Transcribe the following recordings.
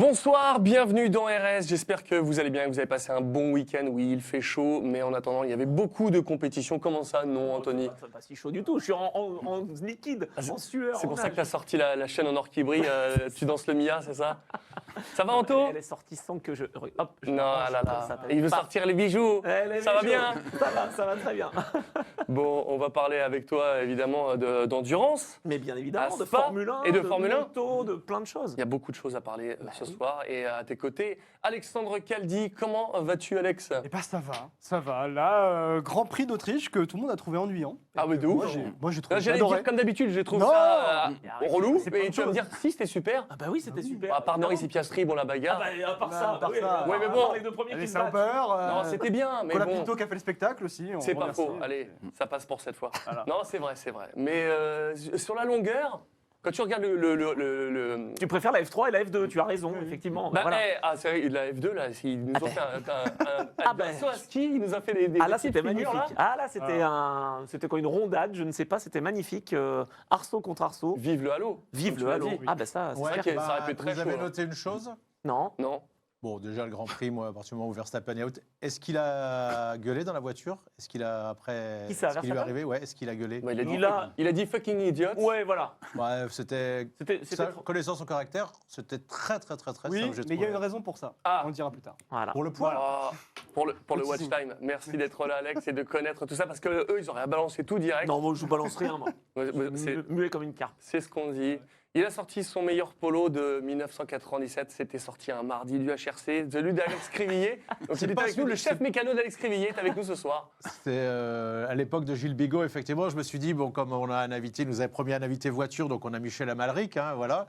Bonsoir, bienvenue dans RS, j'espère que vous allez bien, que vous avez passé un bon week-end. Oui, il fait chaud, mais en attendant, il y avait beaucoup de compétitions. Comment ça, non, Anthony? C'est pas si chaud du tout, je suis en liquide, en sueur. C'est pour en ça que tu nage. as sorti la chaîne en or qui brille, tu danses le Mia, c'est ça? Ça va, Anto? Elle est sortie sans que je... Hop, je Non, m'arrange là, comme là, ça, t'as il vu. veut Paf. sortir les bijoux. Elle est Ça va bijou. bien? Ça va très bien. Bon, on va parler avec toi, évidemment, d'endurance. Mais bien évidemment, À de Spa Formule 1, et de Formule 1. moto, de plein de choses. Il y a beaucoup de choses à parler ce oui. soir. Et à tes côtés, Alexandre Caldi. Comment vas-tu, Alex? Eh ben ça va. Là, Grand Prix d'Autriche que tout le monde a trouvé ennuyant. Ah oui, de Moi, ouf. j'ai Là, trouvé j'allais adoré. dire comme d'habitude, je trouve Non. ça relou. C'est plein Et de tu vas me choses. dire, si, c'était super. Ah bah oui, c'était super. À part Norris et Piastri, bon, la Ah bagarre. bah, à part Bah, ça, à part oui, ça. Ouais, mais à bon. part les deux premiers Les qui se battent. Sauber, Non, c'était bien, mais bon. Colapinto qui a fait le spectacle aussi. on C'est pas remercie. faux. Allez, ça passe pour cette fois. Voilà. Non, c'est vrai, c'est vrai. Mais sur la longueur, quand tu regardes le Tu préfères la F3 et la F2, tu as raison, effectivement. bah, Voilà. c'est vrai, la F2, là, ils nous ont fait Ah un ben. saut à ski, ils nous ont fait des Ah là, petites c'était figures, magnifique. là. Ah là, c'était quoi, une rondade, je ne sais pas, c'était magnifique. Arceau contre Arceau. Vive le halo. Vive comme tu le l'as halo. dit. Ah bah ça, c'est Ouais. clair. vrai que ça aurait pu être très vous avez chaud, hein. noté une chose? Non. Non. Bon, déjà le Grand Prix, moi, à partir du moment où Verstappen est out, est-ce qu'il a gueulé dans la voiture? Est-ce qu'il a après, Qui ça, est-ce qu'il lui est Verstappen arrivé? Ouais, est-ce qu'il a gueulé? Bah, il a dit fucking idiot. Ouais, voilà. Ouais, c'était C'était ça, connaissant son caractère, c'était très Oui, ça, mais j'ai il y a trouvé. une raison pour ça. Ah. On le dira plus tard. Voilà. Pour le poids. Ah, pour le watch Petit time. Merci d'être là, Alex, et de connaître tout ça, parce que eux, ils auraient à balancer tout direct. Non, moi je vous balance rien, moi. Ouais, c'est- Muet comme une carpe. C'est ce qu'on dit. Il a sorti son meilleur polo de 1997. C'était sorti un mardi du HRC, celui d'Alex Crivillier. Donc il est pas avec nous, celui- le chef mécano d'Alex Crivillier est avec nous ce soir. C'était à l'époque de Gilles Bigot, effectivement. Je me suis dit, bon, comme on a un invité, il nous avait promis un invité voiture, donc on a Michel Amalric, hein, voilà,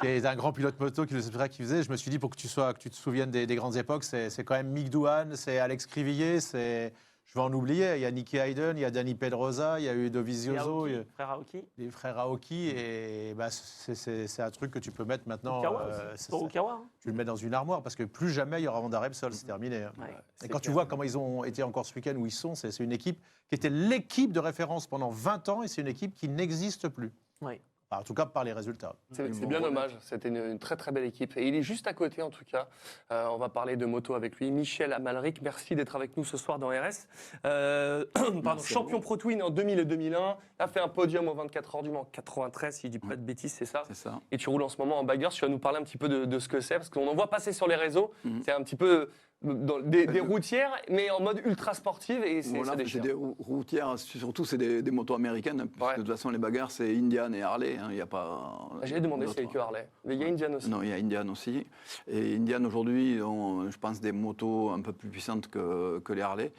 qui est un grand pilote moto qui nous expliquera qui faisait. Je me suis dit, pour que tu te souviennes des grandes époques, c'est quand même Mick Doohan, c'est Alex Crivillier, c'est. Je vais en oublier. Il y a Nicky Hayden, il y a Danny Pedrosa, il y a eu Dovizioso, il y a Frère Aoki. les frères Aoki, et bah, c'est un truc que tu peux mettre maintenant. Okawa c'est aussi. Pour ça. Okawa. Hein. Tu le mets dans une armoire parce que plus jamais il y aura Honda Repsol, c'est terminé. hein. Ouais. Et quand tu vois comment ils ont été encore ce week-end où ils sont, c'est une équipe qui était l'équipe de référence pendant 20 ans et c'est une équipe qui n'existe plus. Ouais. Enfin, en tout cas, par les résultats. C'est bien dommage. C'était une très très belle équipe. Et il est juste à côté, en tout cas. On va parler de moto avec lui. Michel Amalric, merci d'être avec nous ce soir dans RS. Pardon, champion Pro Twin en 2000 et 2001. A fait un podium aux 24 heures du Mans 93, si je dis pas de bêtises, c'est ça. C'est ça. Et tu roules en ce moment en baggers. Tu vas nous parler un petit peu de ce que c'est, parce qu'on en voit passer sur les réseaux. C'est un petit peu des routières, mais en mode ultra sportive. Et ça Voilà, c'est déchire. des routières, surtout c'est des motos américaines, puisque Ouais. de toute façon les bagarres c'est Indian et Harley, il n'y a pas... J'allais demander s'il y d'autres. avait que Harley. Mais il y a Indian aussi. Non, il y a Indian aussi. Et Indian aujourd'hui, ont, je pense, des motos un peu plus puissantes que les Harley.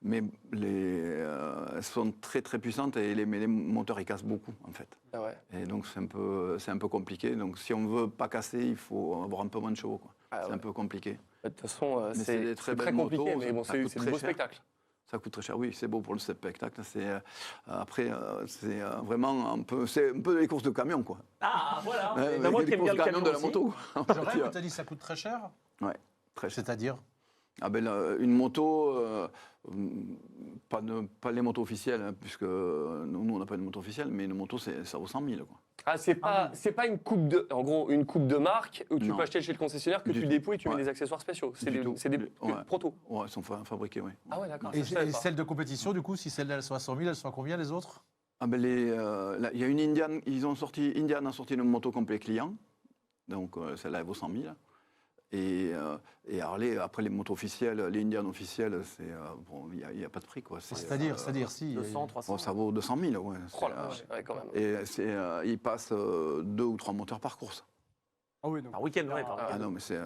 Mais elles sont très très puissantes et mais les moteurs ils cassent beaucoup en fait. Ah ouais. Et donc c'est un peu compliqué. Donc si on veut pas casser, il faut avoir un peu moins de chevaux, quoi. Ah C'est ouais. un peu compliqué. De toute façon, Mais c'est des très c'est très belles compliqué, motos, mais bon, ça c'est coûte c'est très le beau cher. spectacle. Ça coûte très cher, oui, c'est beau pour le spectacle. Après, c'est vraiment c'est un peu les courses de camion, quoi. Ah, voilà. Ouais, Bah, moi les qui aime courses bien le camion de la aussi. moto. Je rêve, tu as dit ça coûte très cher. Ouais, très cher. C'est-à-dire Ah ben, une moto, pas les motos officielles, hein, puisque nous on n'a pas de moto officielle, mais une moto ça vaut 100 000, quoi. Ah, c'est pas une coupe de, en gros, une coupe de marque où tu Non. peux acheter chez le concessionnaire que Du tu tout. dépouilles et tu mets Ouais. des accessoires spéciaux. C'est Du tout. des Ouais. protos. Ouais, elles sont fabriquées, oui. Ah ouais, d'accord. Et, ça, je savais et pas. celles de compétition, du coup, si celles-là sont à 100 000, elles sont à combien les autres? Ah ben il y a une Indian, Indian a sorti une moto complet client, donc celle-là elle vaut 100 000. Et Harley, après les motos officielles, les Indian officielles, bon, il n'y a pas de prix, quoi. C'est-à-dire si. 200, 300. Bon, ça vaut 200 000, ouais. Oh la vache, ouais, quand même. Et ils passent 2 ou 3 moteurs par course. Ah oui, donc. Par week-end, ouais, par Ah, week-end. Ah non, mais c'est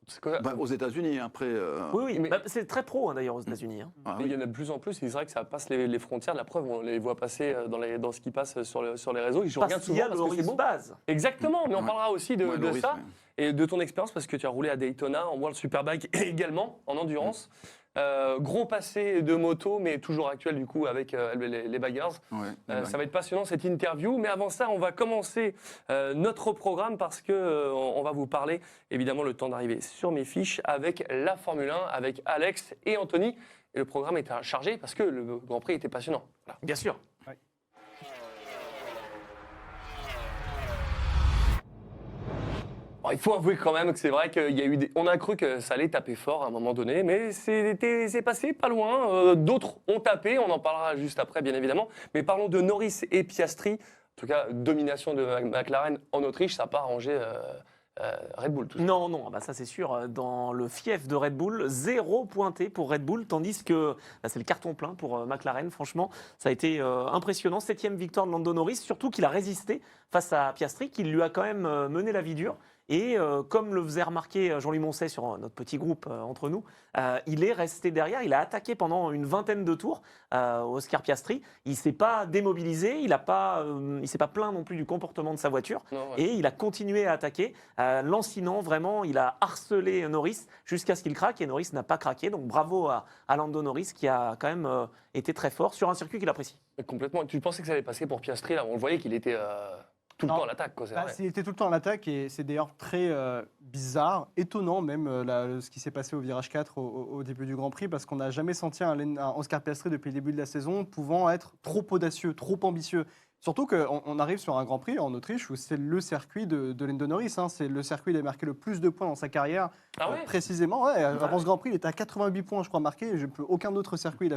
C'est quoi aux États-Unis après. Oui, oui. Mais- Bah, c'est très pro, hein, d'ailleurs, aux États-Unis. Hein. ah Il oui. y en a de plus en plus, et c'est vrai que ça passe les frontières. La preuve, on les voit passer dans ce qui passe sur les réseaux. Et je regarde Parce qu'il souvent y a parce le que c'est Horace beau. Base. Exactement, mais on Ouais. parlera aussi de Ouais, Loris, ça ouais. et de ton expérience parce que tu as roulé à Daytona en World Superbike et également en endurance. Gros passé de moto, mais toujours actuel du coup avec les baggers. Ouais, Ça va être passionnant cette interview, mais avant ça, on va commencer notre programme parce que on va vous parler, évidemment, le temps d'arriver sur mes fiches avec la Formule 1, avec Alex et Anthony. Et le programme était chargé parce que le Grand Prix était passionnant. Voilà. Bien sûr. Alors, il faut avouer quand même que c'est vrai qu'il y a eu on a cru que ça allait taper fort à un moment donné, mais c'est passé pas loin. D'autres ont tapé, on en parlera juste après, bien évidemment. Mais parlons de Norris et Piastri. En tout cas, domination de McLaren en Autriche, ça n'a pas arrangé Red Bull. Tout ça. Non, non, bah ça c'est sûr. Dans le fief de Red Bull, 0 pointé pour Red Bull, tandis que bah, c'est le carton plein pour McLaren. Franchement, ça a été impressionnant. 7e victoire de Lando Norris, surtout qu'il a résisté face à Piastri, qui lui a quand même mené la vie dure. Et comme le faisait remarquer Jean-Louis Moncet sur notre petit groupe entre nous, il est resté derrière, il a attaqué pendant une vingtaine de tours Oscar Piastri. Il ne s'est pas démobilisé, il ne s'est pas plaint non plus du comportement de sa voiture. Non, ouais. Et il a continué à attaquer, lancinant vraiment, il a harcelé Norris jusqu'à ce qu'il craque. Et Norris n'a pas craqué, donc bravo à Lando Norris qui a quand même été très fort sur un circuit qu'il apprécie. Mais complètement. Tu pensais que ça allait passer pour Piastri là? On le voyait qu'il était tout le Non. temps à l'attaque, quoi. C'est vrai. Il était tout le temps à l'attaque et c'est d'ailleurs très bizarre, étonnant même ce qui s'est passé au virage 4 au début du Grand Prix parce qu'on n'a jamais senti un Oscar Piastri depuis le début de la saison pouvant être trop audacieux, trop ambitieux. Surtout qu'on arrive sur un Grand Prix en Autriche où c'est le circuit de Lando Norris. Hein. C'est le circuit où il a marqué le plus de points dans sa carrière. Ah ouais Précisément, ouais, avant ce Grand Prix, il était à 88 points, je crois, marqués. Aucun autre circuit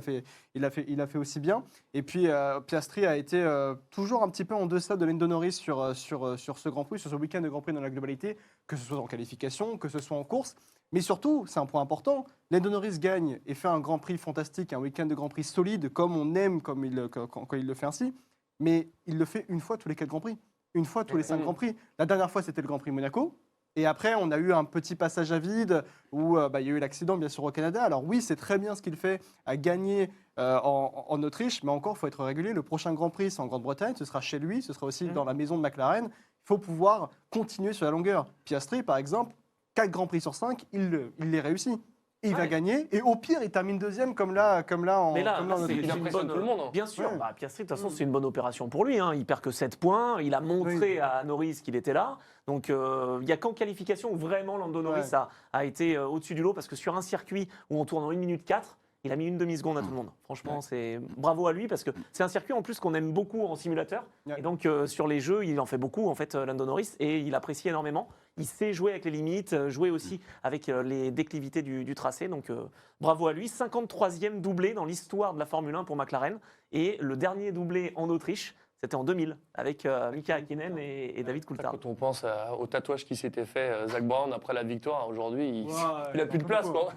il a fait aussi bien. Et puis Piastri a été toujours un petit peu en deçà de Lando Norris sur ce Grand Prix, sur ce week-end de Grand Prix dans la globalité, que ce soit en qualification, que ce soit en course. Mais surtout, c'est un point important, Lando Norris gagne et fait un Grand Prix fantastique, un week-end de Grand Prix solide, comme on aime quand il le fait ainsi. Mais il le fait une fois tous les 4 Grands Prix, une fois tous les 5 Grands Prix. La dernière fois, c'était le Grand Prix Monaco. Et après, on a eu un petit passage à vide où il y a eu l'accident, bien sûr, au Canada. Alors oui, c'est très bien ce qu'il fait à gagner en Autriche, mais encore, il faut être régulier. Le prochain Grand Prix, c'est en Grande-Bretagne, ce sera chez lui, ce sera aussi dans la maison de McLaren. Il faut pouvoir continuer sur la longueur. Piastri, par exemple, 4 Grands Prix sur 5, il les réussit. Et il va gagner, et au pire, il termine deuxième comme là en Mais là, Autriche. Il impressionne tout le monde, hein. Bien sûr, Ouais. bah, Piastri, de toute façon, c'est une bonne opération pour lui. Hein. Il perd que 7 points. Il a montré Oui. à Norris qu'il était là. Donc, il n'y a qu'en qualification où vraiment Lando Norris Ouais. a été au-dessus du lot. Parce que sur un circuit où on tourne en 1 minute 4, il a mis une demi-seconde à tout le monde. Franchement, c'est bravo à lui parce que c'est un circuit en plus qu'on aime beaucoup en simulateur. Ouais. Et donc, sur les jeux, il en fait beaucoup, en fait, Lando Norris. Et il apprécie énormément. Il sait jouer avec les limites, jouer aussi avec les déclivités du tracé. Donc, bravo à lui. 53e doublé dans l'histoire de la Formule 1 pour McLaren. Et le dernier doublé en Autriche, c'était en 2000 avec Mika Hakkinen et David Coulthard. Quand on pense au tatouage qui s'était fait Zach Brown après la victoire, aujourd'hui, Ouais, il a plus de place, quoi.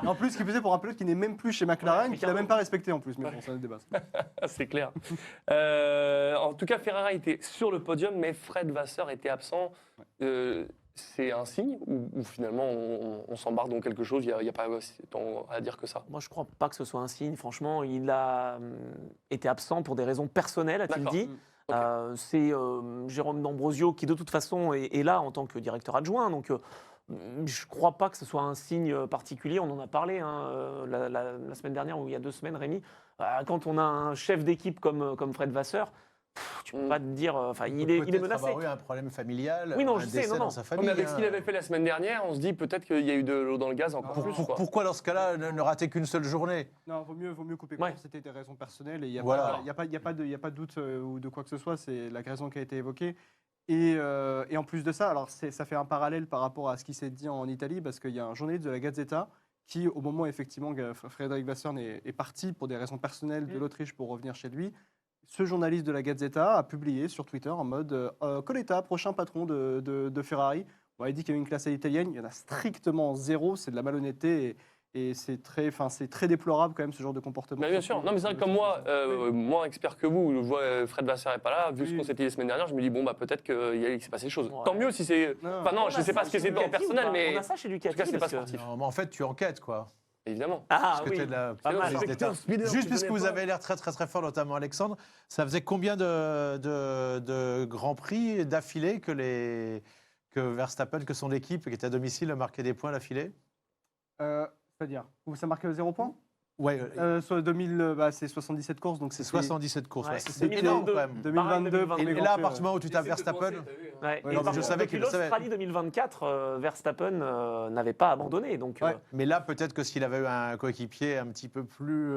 En plus, ce qui faisait pour un pilote qui n'est même plus chez McLaren, Ouais, qu'il n'a même pas respecté en plus. Mais bon, c'est un débat. C'est clair. En tout cas, Ferrari était sur le podium, mais Fred Vasseur était absent. C'est un signe ou finalement on s'embarque dans quelque chose, il n'y a pas tant à dire que ça? Moi, je ne crois pas que ce soit un signe. Franchement, il a été absent pour des raisons personnelles, a-t-il D'accord. dit. Ok. C'est Jérôme D'Ambrosio qui, de toute façon, est là en tant que directeur adjoint. Donc, je ne crois pas que ce soit un signe particulier. On en a parlé la semaine dernière ou il y a 2 semaines, Rémi. Quand on a un chef d'équipe comme Fred Vasseur, tu ne peux pas te dire. Enfin, il est menacé. Avoir eu un problème familial, Oui, non, un je sais, décès non, dans non. sa Ouais, famille. mais avec ce hein. qu'il avait fait la semaine dernière, on se dit peut-être qu'il y a eu de l'eau dans le gaz encore plus. quoi. Pourquoi dans ce cas-là ne rater qu'une seule journée? Non, vaut mieux couper Ouais. court. C'était des raisons personnelles et il n'y a, Voilà. y a pas de doute ou de quoi que ce soit. C'est la raison qui a été évoquée. Et en plus de ça, alors ça fait un parallèle par rapport à ce qui s'est dit en Italie parce qu'il y a un journaliste de la Gazzetta qui, au moment effectivement que Frédéric Vasseur est parti pour des raisons personnelles de l'Autriche pour revenir chez lui, ce journaliste de la Gazzetta a publié sur Twitter en mode Coletta, prochain patron de Ferrari. On avait dit qu'il y avait une classe à l'italienne, il y en a strictement zéro, c'est de la malhonnêteté et c'est très déplorable quand même ce genre de comportement. Mais bien sûr. Non, mais c'est vrai que comme moi, moins expert que vous, je vois Fred Vasseur n'est pas là. Vu ce Oui. qu'on s'était dit la semaine dernière, je me dis bon bah peut-être qu'il s'est passé des choses. Ouais. Tant mieux si c'est. Non. Enfin non, je ne sais pas ce que c'est dans personnel, mais On a ça chez en Ducati. tout cas c'est pas parce que- sportif. Non, mais en fait, tu enquêtes, quoi. Évidemment. Ah Parce que oui. t'es de la Pas mal. police d'État. Juste puisque vous avez l'air très très très fort, notamment Alexandre, ça faisait combien de grands prix d'affilée que Verstappen, que son équipe qui était à domicile, a marqué des points d'affilée? C'est-à-dire, ça marque 0 points Ouais, Sur 2000, c'est 77 courses, donc c'est c'est 77 courses. Ouais, ouais. c'est C'est énorme 2022. quand même. 2022. Pareil, Et 2022. là, à partir du moment où tu tapes Verstappen, Ouais. Ouais, Et non, par mais je contre, savais qu'il le savait. l'Australie 2024, Verstappen n'avait pas abandonné. Donc, Ouais. mais là, peut-être que s'il avait eu un coéquipier un petit peu plus.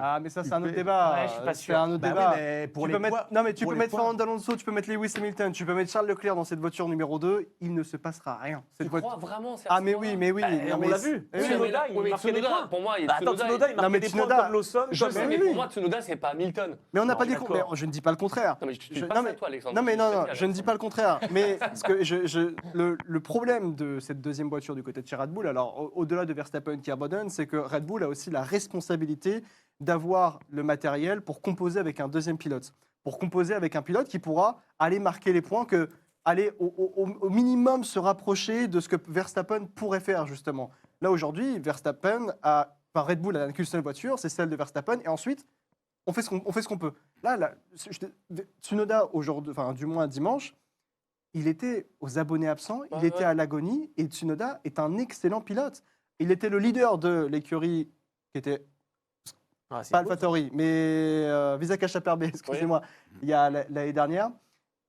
Ah, mais ça, c'est un autre Huppé. débat. Ouais, je suis pas C'est sûr. un autre Bah débat. oui, mais pour Tu les peux mettre- points. non, mais tu pour peux les mettre points. Fernando Alonso, tu peux mettre Lewis Hamilton, tu peux mettre Charles Leclerc dans cette voiture numéro 2, il ne se passera rien. Tu Cette crois voiture- vraiment c'est à Ah, ce mais point-là oui, mais oui. Bah, non, on mais l'a c'est- vu. Eh oui, Tsunoda, il Oui, mais marquait des Tsunoda, points. pour moi, Bah, attends, Tsunoda, il marquait mais des Tsunoda- points comme Lawson. Je comme- sais, mais oui. pour moi, Tsunoda, c'est pas Hamilton. mais on n'a Non, pas dit d'accord. mais je ne dis pas le contraire. Non, mais tu Je- dis pas non, ça, mais- toi, Alexandre. Non, mais non, non, Je je ne dis pas le contraire. Mais parce que le problème de cette deuxième voiture du côté de chez Red Bull, alors au-delà de Verstappen qui abandonne, c'est que Red Bull a aussi la responsabilité d'avoir le matériel pour composer avec un deuxième pilote. Pour composer avec un pilote qui pourra aller marquer les points, aller au minimum se rapprocher de ce que Verstappen pourrait faire, justement. Là, aujourd'hui, Red Bull n'a qu'une seule voiture, c'est celle de Verstappen, et ensuite, on fait ce qu'on peut. Là, Tsunoda, aujourd'hui, enfin, du moins dimanche, il était aux abonnés absents, il Ouais, était ouais. à l'agonie, et Tsunoda est un excellent pilote. Il était le leader de l'écurie qui était Ah, c'est pas beau, AlphaTauri, mais Visa Chaperbe, excusez-moi, il y a l'année dernière.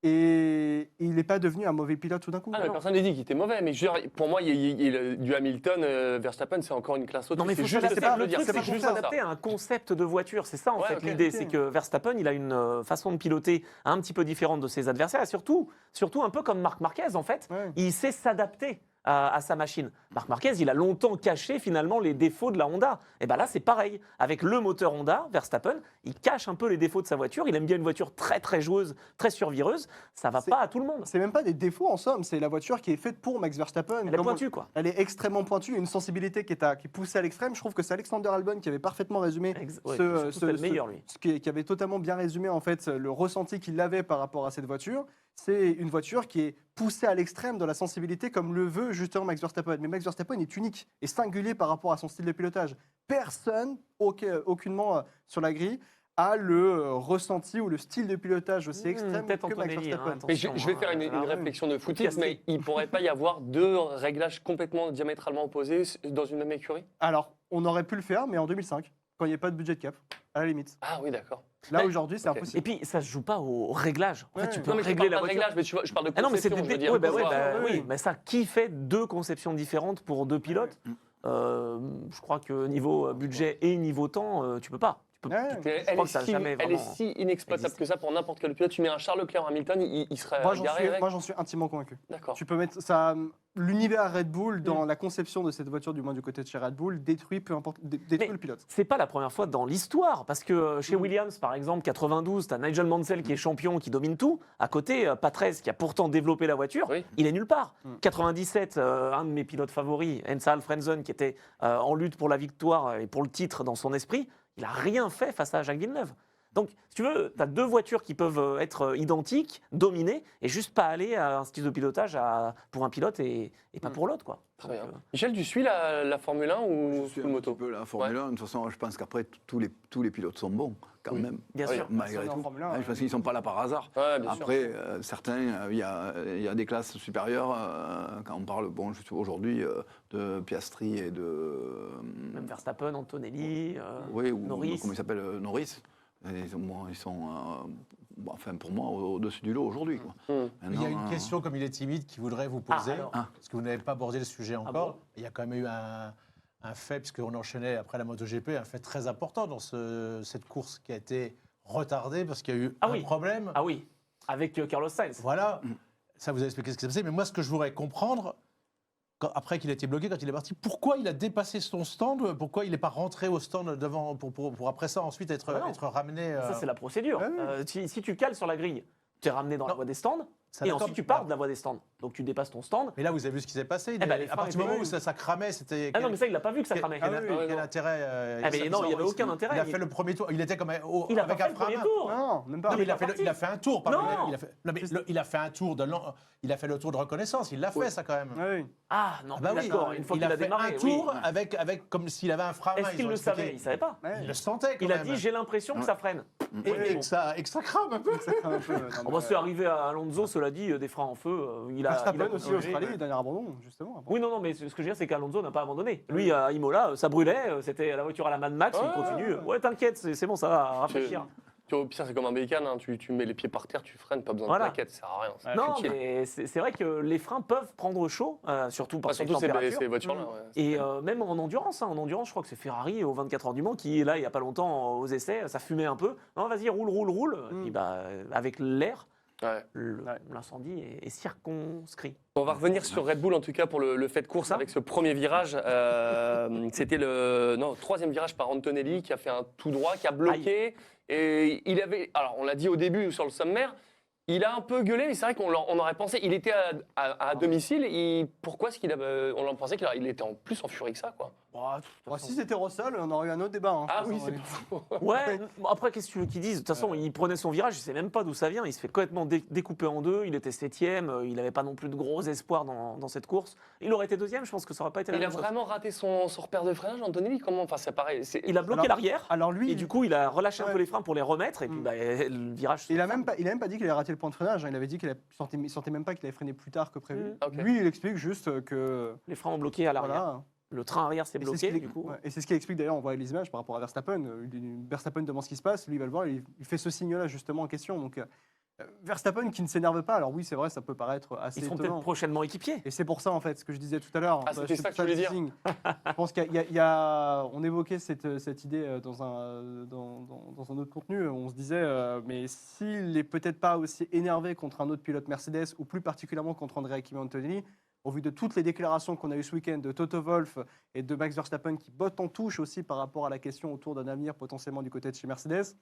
Et il n'est pas devenu un mauvais pilote tout d'un coup. Ah, mais personne n'a dit qu'il était mauvais, mais je veux dire, pour moi, du Hamilton, Verstappen, c'est encore une classe au-dessus. Non, mais il faut C'est juste s'adapter. ça, Le dire, truc, c'est c'est qu'il faut juste ça. s'adapter à un concept de voiture. C'est ça, en Ouais, fait, ok. l'idée. Ok. C'est que Verstappen, il a une façon de piloter un petit peu différente de ses adversaires. Et surtout un peu comme Marc Marquez, en fait. Ouais. Il sait s'adapter à sa machine. Marc Marquez, il a longtemps caché finalement les défauts de la Honda. Et bien là, c'est pareil. Avec le moteur Honda, Verstappen, il cache un peu les défauts de sa voiture. Il aime bien une voiture très très joueuse, très survireuse. Ça va C'est- pas à tout le monde. C'est même pas des défauts en somme, c'est la voiture qui est faite pour Max Verstappen. Elle est Comme on- pointue, quoi. Elle est extrêmement pointue, une sensibilité qui est poussée à l'extrême. Je trouve que c'est Alexander Albon qui avait parfaitement résumé Ouais, ce- surtout, c'est le meilleur, lui. qui avait totalement bien résumé en fait le ressenti qu'il avait par rapport à cette voiture. C'est une voiture qui est poussée à l'extrême dans la sensibilité comme le veut justement Max Verstappen. Mais Max Verstappen est unique et singulier par rapport à son style de pilotage. Personne, aucunement sur la grille, a le ressenti ou le style de pilotage aussi extrême peut-être que Max Antonelli, Verstappen. hein, Mais je vais faire une Ah, ouais. réflexion de footix, Casse-tête. mais il ne pourrait pas y avoir deux réglages complètement diamétralement opposés dans une même écurie? Alors, on aurait pu le faire, mais en 2005, quand il n'y a pas de budget de cap, à la limite. Ah oui, d'accord. Là, Mais- aujourd'hui, c'est ok. impossible. Et puis, ça se joue pas au réglage. En fait, Ouais. tu peux Non, mais je régler parle la pas de voiture. réglage, mais je parle de Ah non, mais c'est conception, des je veux dire. ouais, bah ouais, pour voir. bah oui, mais ça, qui fait deux conceptions différentes pour deux pilotes Je crois que niveau budget et niveau temps, tu peux pas. Tu peux, Ouais. tu- Mais je crois que ça a jamais elle est vraiment si inexploitable existé. que ça pour n'importe quel pilote. Tu mets un Charles Leclerc ou Hamilton, il serait garé avec. Moi, j'en suis intimement convaincu. D'accord. Tu peux mettre ça. L'univers Red Bull, dans la conception de cette voiture, du moins du côté de chez Red Bull, détruit peu importe, détruit Mais- le pilote. C'est pas la première fois dans l'histoire, parce que chez Williams, par exemple, 92, tu as Nigel Mansell qui est champion, qui domine tout. À côté, Patrese, qui a pourtant développé la voiture, Oui. il est nulle part. Mm. 97, un de mes pilotes favoris, Ensal Frenzen, qui était en lutte pour la victoire et pour le titre dans son esprit, il a rien fait face à Jacques Villeneuve. Donc, si tu veux, tu as deux voitures qui peuvent être identiques, dominées, et juste pas aller à un style de pilotage pour un pilote et pas pour l'autre, quoi. Très Donc, bien. Michel, tu suis la Formule 1 ou Je suis le un moto petit peu la Formule 1. De toute façon, je pense qu'après, tous les pilotes sont bons, quand Oui. même. Bien Oui. sûr. Malgré En tout. Formule 1, Je pense qu'ils ne sont pas là par hasard. Ouais, bien sûr. Après, certains, il y a des classes supérieures. Quand on parle, bon, aujourd'hui, de Piastri et de. Même Verstappen, Antonelli, Oui, ou Norris. comment il s'appelle, Norris. Ils sont enfin, pour moi, au-dessus du lot aujourd'hui. Quoi. Il y a une Maintenant, question, comme il est timide, qu'il voudrait vous poser, alors. parce que vous n'avez pas abordé le sujet encore. bon Il y a quand même eu un fait, puisqu'on enchaînait après la MotoGP, un fait très important dans cette course qui a été retardée parce qu'il y a eu Ah un oui. problème. Ah oui, avec Carlos Sainz. Voilà, ça vous a expliqué ce qui s'est passé, mais moi ce que je voudrais comprendre, après qu'il a été bloqué, quand il est parti, pourquoi il a dépassé son stand, pourquoi il n'est pas rentré au stand devant, pour après ça ensuite être, Ah non. être ramené. Ça, c'est la procédure. Ah oui. Si tu cales sur la grille, tu es ramené dans la Non. voie des stands, Ça, et d'accord, ensuite tu pars de la voie des stands. Donc tu dépasses ton stand. Mais là, vous avez vu ce qui s'est passé. ben, les à freins partir du étaient- moment où ça cramait, c'était. Ah non, mais ça, il l'a pas vu que ça cramait. Ah oui, Quel non. intérêt Ah, mais non, il n'y avait aucun intérêt. Il a fait le premier tour. Il était comme Il a avec pas fait un le frein à premier main. tour. Non, même pas. Non, mais il est parti. il a fait un tour. Pardon, Non. il a fait un tour il a fait le tour de reconnaissance. Il l'a fait ça quand même. Oui. Ah non, Ah bah oui, d'accord. Une fois il qu'il a a fait démarré. un tour oui. avec comme s'il avait un frein à main. Est-ce ils qu'il ont le expliqué. savait Il savait pas. Ouais. Il le sentait quand Il a même. dit j'ai l'impression que ça freine. Et que ça crame un peu. Ça craint un peu. Non, On va se arriver à Alonso, cela dit, des freins en feu. Il Verstappen il a- aussi, oui, Australie, oui. dernier abandon, justement. Oui, non, mais ce que je veux dire, c'est qu'Alonso n'a pas abandonné. Lui, à Imola, ça brûlait, c'était la voiture à la Mad Max, il continue. Ouais, t'inquiète, c'est bon, ça va, rafraîchir. Tu vois, au pire, c'est comme un bécane, hein, tu mets les pieds par terre, tu freines, pas besoin Voilà. de plaquettes, ça sert à rien. c'est Non, futile. mais c'est vrai que les freins peuvent prendre chaud, surtout par ces Surtout ces températures. voitures-là. ouais. Et même en endurance, en endurance, je crois que c'est Ferrari au 24 heures du Mans qui est là il n'y a pas longtemps aux essais, ça fumait un peu. Non, vas-y, roule. Et puis, avec l'air, Ouais. l'incendie est circonscrit. On va revenir sur Red Bull en tout cas pour le fait de course Ça avec ce premier virage. C'était le troisième virage par Antonelli qui a fait un tout droit, qui a bloqué. Et il avait, alors on l'a dit au début sur le sommaire, il a un peu gueulé, mais c'est vrai on aurait pensé, il était à domicile. Et pourquoi est-ce on en pensait qu'il était en plus en furie que ça, quoi. Si c'était Russell, on aurait eu un autre débat. Hein. Ah oui, Ouais. c'est pas faux. Ouais, bon, après, qu'est-ce que tu veux qu'ils disent? De toute façon, il prenait son virage, je sais même pas d'où ça vient. Il se fait complètement découper en deux. Il était 7e, il n'avait pas non plus de gros espoirs dans cette course. Il aurait été 2e, je pense que ça aurait pas été la Il a même chose. vraiment raté son repère de freinage, Antonelli. Comment? Enfin, c'est pareil. Il a bloqué l'arrière, Alors lui, et du coup, il a relâché un Ouais. peu les freins pour les remettre, et puis le virage. il a même pas dit qu'il avait raté le point de freinage. Hein. Il avait dit qu'il sentait même pas qu'il avait freiné plus tard que prévu. Ok. Lui, il explique juste que Les freins ont bloqué à l'arrière. voilà. Le train arrière s'est Et c'est ce bloqué, qu'il- du coup. ouais. Et c'est ce qu'il explique d'ailleurs, on voit les images par rapport à Verstappen. Verstappen demande ce qui se passe, lui il va le voir, il fait ce signe-là justement en question. Donc Verstappen qui ne s'énerve pas, alors oui c'est vrai, ça peut paraître assez Ils seront étonnant. peut-être prochainement équipiers. Et c'est pour ça en fait, ce que je disais tout à l'heure. Ah, c'était ça que tu voulais dire. Je pense on évoquait cette idée dans un autre contenu. On se disait, mais s'il n'est peut-être pas aussi énervé contre un autre pilote Mercedes, ou plus particulièrement contre Andrea Kimi Antonelli, au vu de toutes les déclarations qu'on a eues ce week-end de Toto Wolff et de Max Verstappen qui bottent en touche aussi par rapport à la question autour d'un avenir potentiellement du côté de chez Mercedes,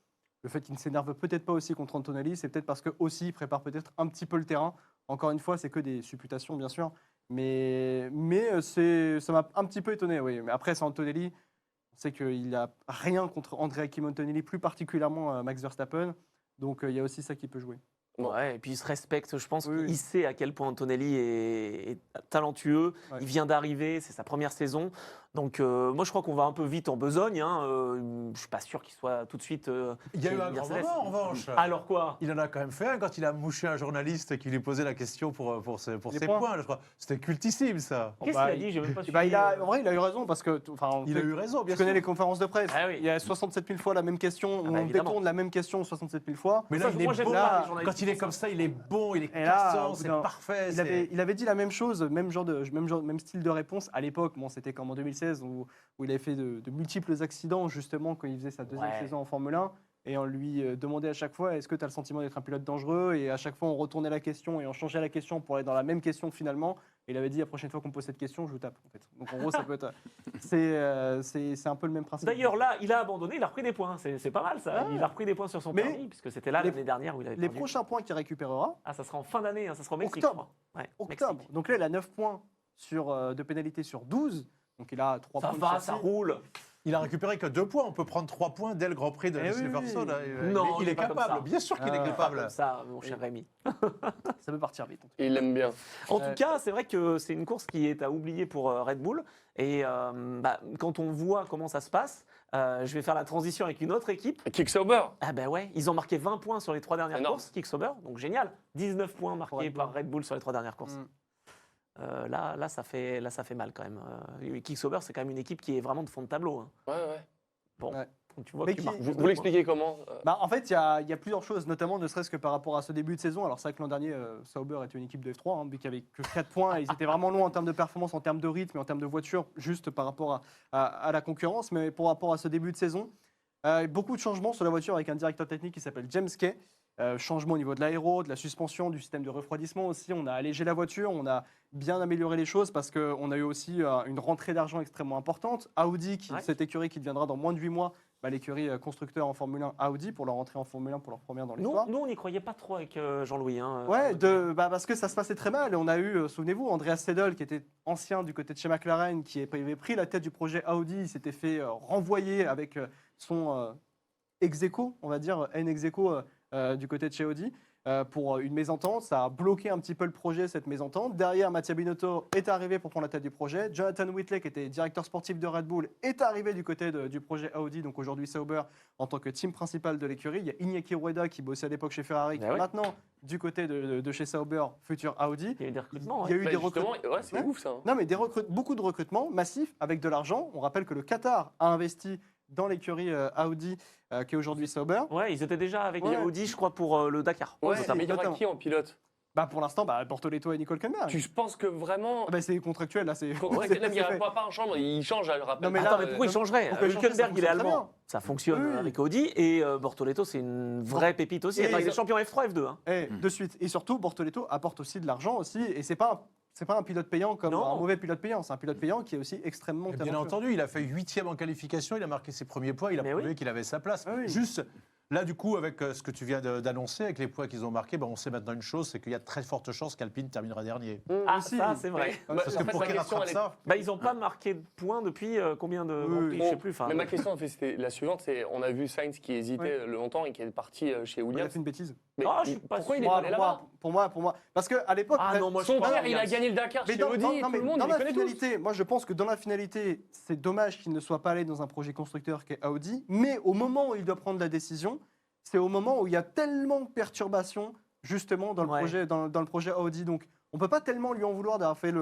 le fait qu'il ne s'énerve peut-être pas aussi contre Antonelli, c'est peut-être parce que aussi il prépare peut-être un petit peu le terrain. Encore une fois, c'est que des supputations bien sûr, mais ça m'a un petit peu étonné. Oui. Mais après, c'est Antonelli. On sait qu'il n'a rien contre Andrea Kimi Antonelli, plus particulièrement Max Verstappen. Donc il y a aussi ça qui peut jouer. Bon. Ouais, et puis il se respecte. Je pense Oui. qu'il sait à quel point Antonelli est talentueux. Ouais. Il vient d'arriver, c'est sa première saison. Donc moi, je crois qu'on va un peu vite en besogne. Hein. Je suis pas sûr qu'il soit tout de suite. Il y a chez eu un grand Mercedes. moment, en revanche. Alors quoi? Il en a quand même fait un quand il a mouché un journaliste qui lui posait la question pour ses Les points. points. je crois. C'était cultissime, ça. Qu'est-ce Bah, qu'il a dit? J'ai même pas Et bah, suivi, en vrai, il a eu raison parce que Il a eu raison, bien tu connais sûr. les conférences de presse. Ah oui. Il y a 67 000 fois la même question. Ah bah, on évidemment. détourne la même question 67 000 fois. Mais Ça, là, il moi, est j'aime bon. pas les journalistes Quand il qui est font comme ça, il est bon, il est Et là, cassant, au bout c'est d'un- parfait. Il avait dit la même chose, même style de réponse à l'époque. Bon, c'était comme en 2016 où il avait fait de multiples accidents justement quand il faisait sa deuxième Ouais. saison en Formule 1. Et on lui demandait à chaque fois, est-ce que tu as le sentiment d'être un pilote dangereux? Et à chaque fois, on retournait la question et on changeait la question pour aller dans la même question finalement. Et il avait dit, la prochaine fois qu'on me pose cette question, je vous tape. En fait. Donc en gros, ça peut être... C'est un peu le même principe. D'ailleurs, là, il a abandonné, il a repris des points. C'est pas mal, ça. Ah. Il a repris des points sur son Mais permis, puisque c'était là les- l'année dernière où il avait les perdu. prochains points qu'il récupérera, Ah, ça sera en fin d'année, hein, ça sera au Mexique, Octobre. je crois. Ouais, octobre. Mexique. Donc là, il a 9 points de pénalité sur 12. Donc il a 3 Ça points de va, châssis. ça roule. Il a récupéré que 2 poins. On peut prendre 3 points dès le Grand Prix de Eh oui, Silverstone. oui. hein. Non, il il est est pas comme capable. ça. Bien sûr qu'il est Ah. capable. Comme ça, mon cher Rémi. Ça peut partir vite. Il l'aime bien. En tout cas, c'est vrai que c'est une course qui est à oublier pour Red Bull. Et quand on voit comment ça se passe, je vais faire la transition avec une autre équipe. Kick Sauber. Ah ben ouais, ils ont marqué 20 points sur les 3 dernières Énorme. courses, Kick-Sauber, donc génial. 19 points marqués Red Bull. par Red Bull sur les 3 dernières courses. Mm. Là, ça fait mal quand même. Kick-Sauber, c'est quand même une équipe qui est vraiment de fond de tableau. Hein. Ouais, ouais. Bon, Ouais. donc tu vois Mais qu'il qui- marque Vous, beaucoup vous de l'expliquez comment En fait, il y a plusieurs choses, notamment ne serait-ce que par rapport à ce début de saison. Alors c'est vrai que l'an dernier, Sauber était une équipe de F3, vu qu'il n'y avait que 4 points. Et ils étaient vraiment loin en termes de performance, en termes de rythme et en termes de voiture, juste par rapport à la concurrence. Mais par rapport à ce début de saison, beaucoup de changements sur la voiture avec un directeur technique qui s'appelle James Kay. Changement au niveau de l'aéro, de la suspension, du système de refroidissement aussi. On a allégé la voiture, on a bien amélioré les choses parce qu'on a eu aussi une rentrée d'argent extrêmement importante. Audi, Ouais. cette écurie qui deviendra dans moins de 8 mois, l'écurie constructeur en Formule 1 Audi pour leur entrée en Formule 1 pour leur première dans Nous, l'histoire. on n'y croyait pas trop avec Jean-Louis. Hein, Ouais, parce que ça se passait très mal. On a eu, souvenez-vous, Andreas Seidel, qui était ancien du côté de chez McLaren, qui avait pris la tête du projet Audi. Il s'était fait renvoyer avec son ex-aequo, on va dire, N ex-aequo du côté de chez Audi. pour une mésentente. Ça a bloqué un petit peu le projet, cette mésentente. Derrière, Mattia Binotto est arrivé pour prendre la tête du projet. Jonathan Whitley, qui était directeur sportif de Red Bull, est arrivé du côté du projet Audi, donc aujourd'hui Sauber, en tant que team principal de l'écurie. Il y a Iñaki Rueda, qui bossait à l'époque chez Ferrari, qui est maintenant du côté de chez Sauber, futur Audi. Il y a eu des recrutements. Il y a eu Bah, des justement, recrutements. ouais, c'est ouf ça. Non, mais beaucoup de recrutements massifs avec de l'argent. On rappelle que le Qatar a investi dans l'écurie Audi, qui est aujourd'hui Sauber. Ouais, ils étaient déjà avec Ouais. Audi, je crois, pour le Dakar. Ouais, notamment. mais il y aura notamment. qui en pilote? Bah, pour l'instant, Bortoleto et Nicole Kemmer. Tu penses que vraiment. Ah bah, c'est contractuel, là. C'est Ouais, c'est- Kemmer, c'est il fait. ne pas en chambre, il change, je le rappelle. Non, mais Attends, là, mais pourquoi il changerait pourquoi il changerait, Hülkenberg, ça il est fonctionne très allemand. bien. Ça fonctionne Oui. avec Audi. Et Bortoleto, c'est une vraie pépite aussi. Et Il est ils ont- champion F3, F2. Hein. De suite. Et surtout, Bortoleto apporte aussi de l'argent aussi. Et c'est pas un pilote payant comme Non. un mauvais pilote payant. C'est un pilote payant qui est aussi extrêmement Et bien talentueux. entendu, il a fait 8e en qualification, il a marqué ses premiers points, il a Mais prouvé oui. qu'il avait sa place. Ah oui. Juste, là, du coup, avec ce que tu viens d'annoncer, avec les points qu'ils ont marqués, ben, on sait maintenant une chose, c'est qu'il y a de très fortes chances qu'Alpine terminera dernier. Ah, aussi. ça, c'est vrai. Bah, Parce que en fait, pour ma qu'ils question, rattrapent elle est- ça, Bah, ils n'ont pas marqué de points depuis combien de Grands Prix, oui. je sais plus. Enfin, Mais ma question, en fait, c'était la suivante, c'est on a vu Sainz qui hésitait longtemps et qui est parti chez Il a Williams. fait une bêtise. Mais Ah, je suis pas pourquoi sûr. il est Moi, pas allé là-bas? pour moi. Parce qu'à l'époque, Ah non, moi, je Son crois père, pas, il a Williams. gagné le Dakar mais chez dans, Audi, dans- et non, tout mais le monde, dans il les la connaît tous. finalité, moi je pense que dans la finalité, c'est dommage qu'il ne soit pas allé dans un projet constructeur qu'est Audi, mais au moment où il doit prendre la décision, c'est au moment où il y a tellement de perturbations justement dans le, Ouais. projet, dans le projet Audi. Donc on ne peut pas tellement lui en vouloir d'avoir fait